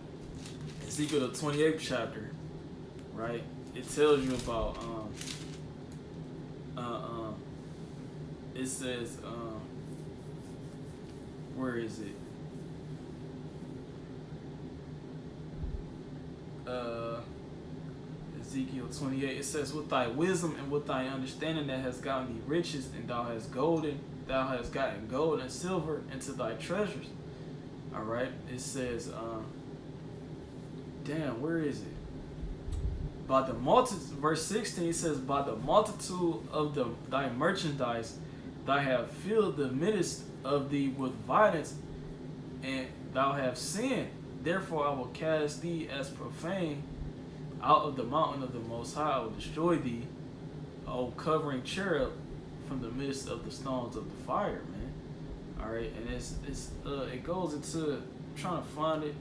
Ezekiel, the 28th chapter, right? It tells you about it says where is it? Ezekiel 28. It says, with thy wisdom and with thy understanding that has gotten thee riches, and thou hast gotten gold and silver into thy treasures. All right. It says, damn, where is it? By the multitude, verse 16, it says, by the multitude of thy merchandise, thou have filled the midst of thee with violence, and thou have sinned. Therefore I will cast thee as profane out of the mountain of the Most High. I will destroy thee, O covering cherub, from the midst of the stones of the fire, man. All right, and it goes into, I'm trying to find it.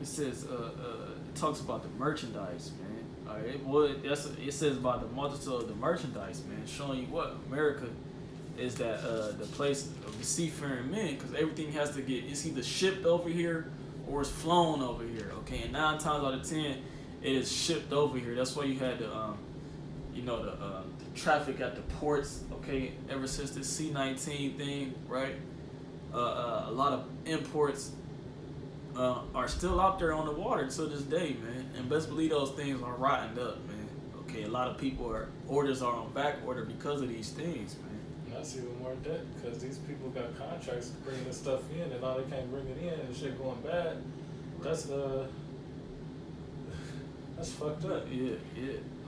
It says it talks about the merchandise, man. All right, it says about the multitude of the merchandise, man, showing you what America is, that the place of the seafaring men, because everything has to it's either shipped over here or it's flown over here, okay? And 9 times out of 10, it is shipped over here. That's why you had the traffic at the ports, okay? Ever since the C-19 thing, right? A lot of imports are still out there on the water to this day, man. And best believe those things are rotting up, man. Okay, a lot of orders are on back order because of these things, man. And that's even more debt, because these people got contracts bringing this stuff in, and now they can't bring it in, and shit going bad. That's fucked up. Yeah.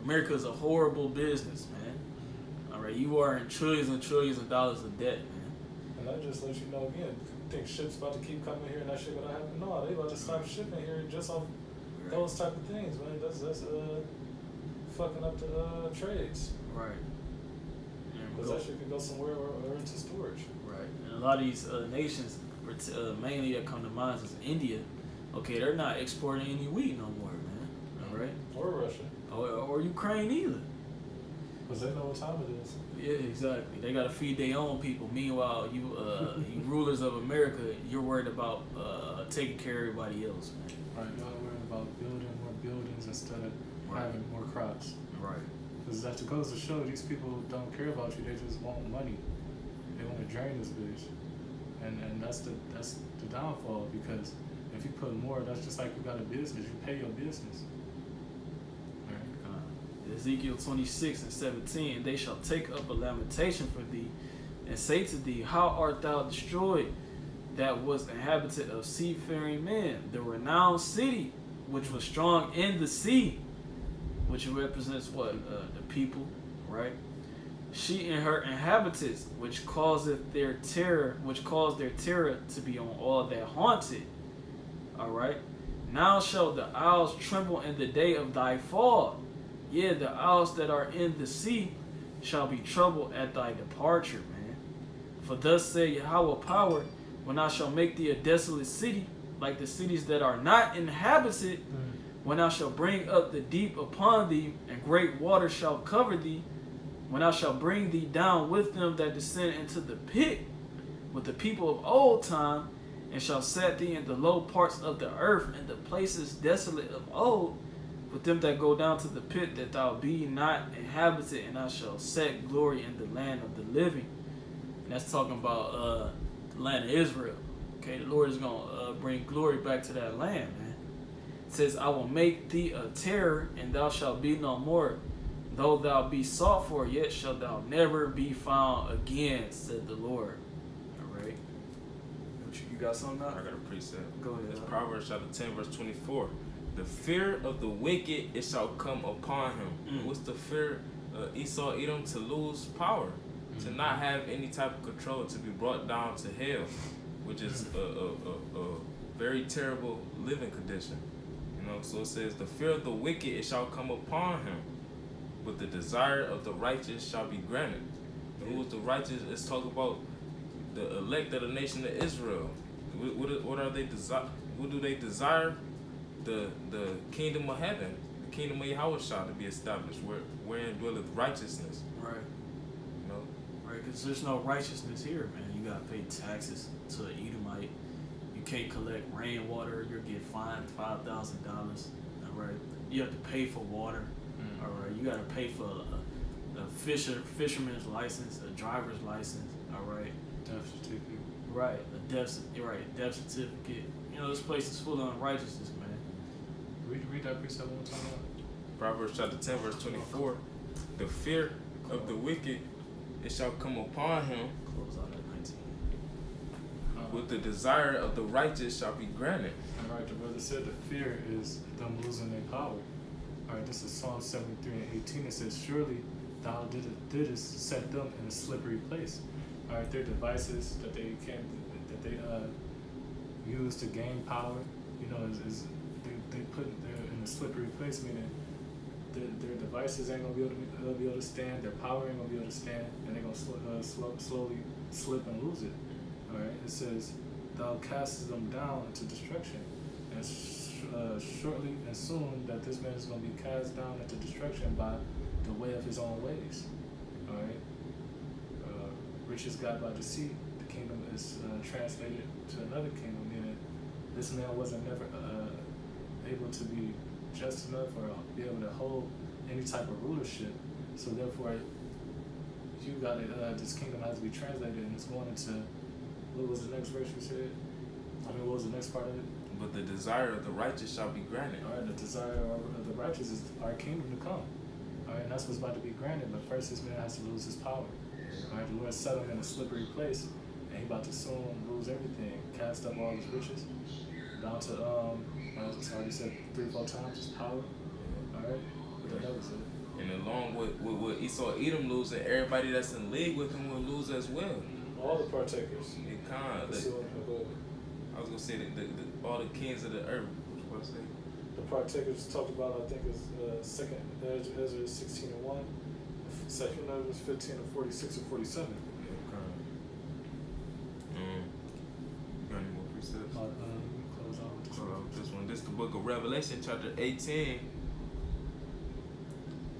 America's a horrible business, man. All right, you are in trillions and trillions of dollars of debt, man. And that just lets you know again. Think ship's about to keep coming here and that shit gonna happen? No, they about to stop shipping here just off those type of things, man. That's fucking up the trades. Right. Because that shit can go somewhere or into storage. Right. And a lot of these nations, mainly that come to mind is India. Okay, they're not exporting any wheat no more, man. All right. Or Russia. Or Ukraine either. Because they know what time it is. Yeah, exactly. They gotta feed their own people. Meanwhile, you rulers of America, you're worried about taking care of everybody else, man. Right, y'all worried about building more buildings instead of having more crops. Right. Because that goes to show these people don't care about you. They just want money. They want to drain this bitch, and that's the downfall. Because if you put more, that's just like you got a business. You pay your business. Ezekiel 26:17, they shall take up a lamentation for thee, and say to thee, how art thou destroyed, that was inhabited of seafaring men, the renowned city, which was strong in the sea, which represents what? The people, right? She and her inhabitants, which caused their terror to be on all that haunted. All right. Now shall the isles tremble in the day of thy fall. Yeah, the isles that are in the sea shall be troubled at thy departure, man. For thus say Yahweh power, when I shall make thee a desolate city, like the cities that are not inhabited, when I shall bring up the deep upon thee, and great water shall cover thee, when I shall bring thee down with them that descend into the pit, with the people of old time, and shall set thee in the low parts of the earth, and the places desolate of old, with them that go down to the pit, that thou be not inhabited, and I shall set glory in the land of the living. And that's talking about the land of Israel. Okay, the Lord is going to bring glory back to that land, man. It says, I will make thee a terror, and thou shalt be no more. Though thou be sought for, yet shalt thou never be found again, said the Lord. All right. You got something now? I got a precept. Go ahead. It's Proverbs chapter 10, verse 24. The fear of the wicked, it shall come upon him. What's the fear? Esau, Edom, to lose power, to not have any type of control, to be brought down to hell, which is a very terrible living condition. You know, so it says, the fear of the wicked, it shall come upon him, but the desire of the righteous shall be granted. And who is the righteous? It's talking about the elect of the nation of Israel. What are they desire? What do they desire? The kingdom of heaven, the kingdom of Yahweh shall to be established, wherein dwelleth righteousness. Right. You know? Right, because there's no righteousness here, man. You got to pay taxes to an Edomite. You can't collect rainwater. You'll get fined $5,000. All right. You have to pay for water. All right. You got to pay for a fisherman's license, a driver's license. All right. Death certificate. Right. A death certificate. You know, this place is full of unrighteousness, man. Read that precept one more time. Proverbs chapter 10, verse 24. The fear of the wicked, it shall come upon him, Close out at 19. with the desire of the righteous shall be granted. All right, the brother said the fear is them losing their power. All right, this is Psalm 73 and 18. It says, surely thou didst set them in a slippery place. All right, their devices that they use to gain power, you know, they put in a slippery place, meaning their devices ain't gonna be able to stand, their power ain't gonna be able to stand, and they're gonna slowly slip and lose it. All right, it says, thou castest them down into destruction, and shortly and soon that this man is gonna be cast down into destruction by the way of his own ways. All right, riches got by deceit. The kingdom is translated to another kingdom, meaning this man wasn't never able to be just enough or be able to hold any type of rulership. So therefore, you got it. This kingdom has to be translated, and it's going into, what was the next verse you said? What was the next part of it? But the desire of the righteous shall be granted. All right, the desire of the righteous is our kingdom to come. All right, and that's what's about to be granted. But first, this man has to lose his power. All right, the Lord set him in a slippery place, and he about to soon lose everything, cast up all his riches, down to I already said 3-4 times his power. All right, but that was it. And along with Esau, Edom losing, everybody that's in league with him will lose as well. All the partakers. It kind of, I was gonna say all the kings of the earth. What I say? The partakers talked about, I think, is second Ezra 16 and 1, second Ezra 15 and 46 and 47. Got any more precepts? Close out with This one. This is the book of Revelation, chapter 18.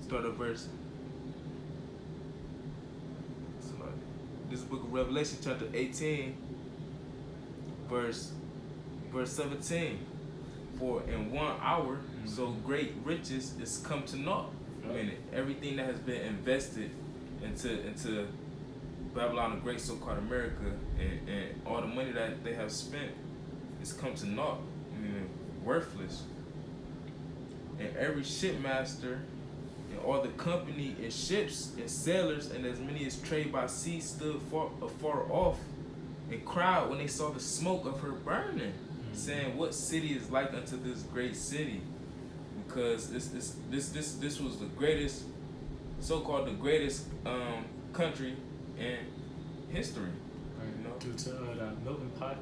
Start at verse This is the book of Revelation, chapter 18, verse 17. For in 1 hour, so great riches is come to naught. Meaning everything that has been invested into Babylon the Great, so-called America, and all the money that they have spent is come to naught. Meaning worthless. And every shipmaster and all the company and ships and sailors and as many as trade by sea stood afar off and cried when they saw the smoke of her burning, saying, what city is like unto this great city? Because this was the greatest, so-called the greatest country in history. You know? Due to that melting pot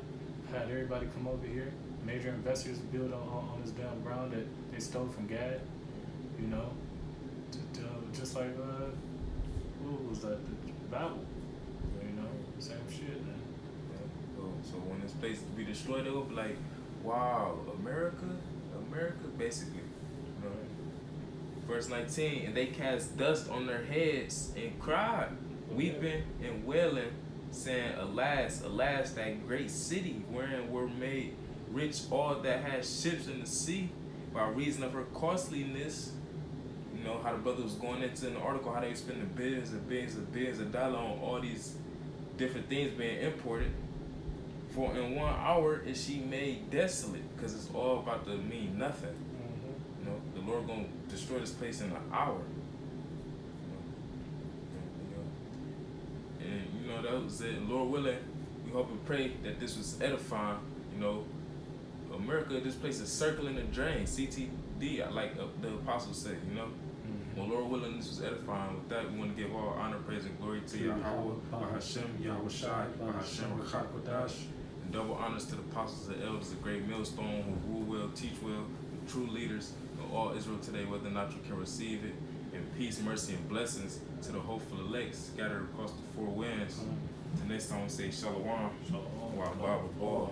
had everybody come over here. Major investors build on this damn ground that they stole from Gad. You know, just like what was that? The Babel. You know, same shit, man. So when this place to be destroyed, they will be like, wow, America, basically. You know? Verse 19, and they cast dust on their heads and cried, weeping and wailing, saying, alas, alas, that great city wherein were made rich all that had ships in the sea by reason of her costliness. You know how the brother was going into in the article how they were spending billions and billions and billions of dollars on all these different things being imported. For in 1 hour is she made desolate, because it's all about to mean nothing. You know, the Lord gonna destroy this place in an hour. And you know that was it. Lord willing, we hope and pray that this was edifying. You know, America, this place is circling the drain. CTD, like the apostles said. You know. Well, Lord willing, this was edifying. With that, we want to give all honor, praise, and glory to Yahweh, Bahashem, Yahweh Shai, Bahashem, Rakakwadash. And double honors to the apostles and elders, the great millstone who rule well, teach well, the true leaders of all Israel today, whether or not you can receive it. And peace, mercy, and blessings to the hopeful elect scattered across the four winds. Till next time we say Shalom. Shalom.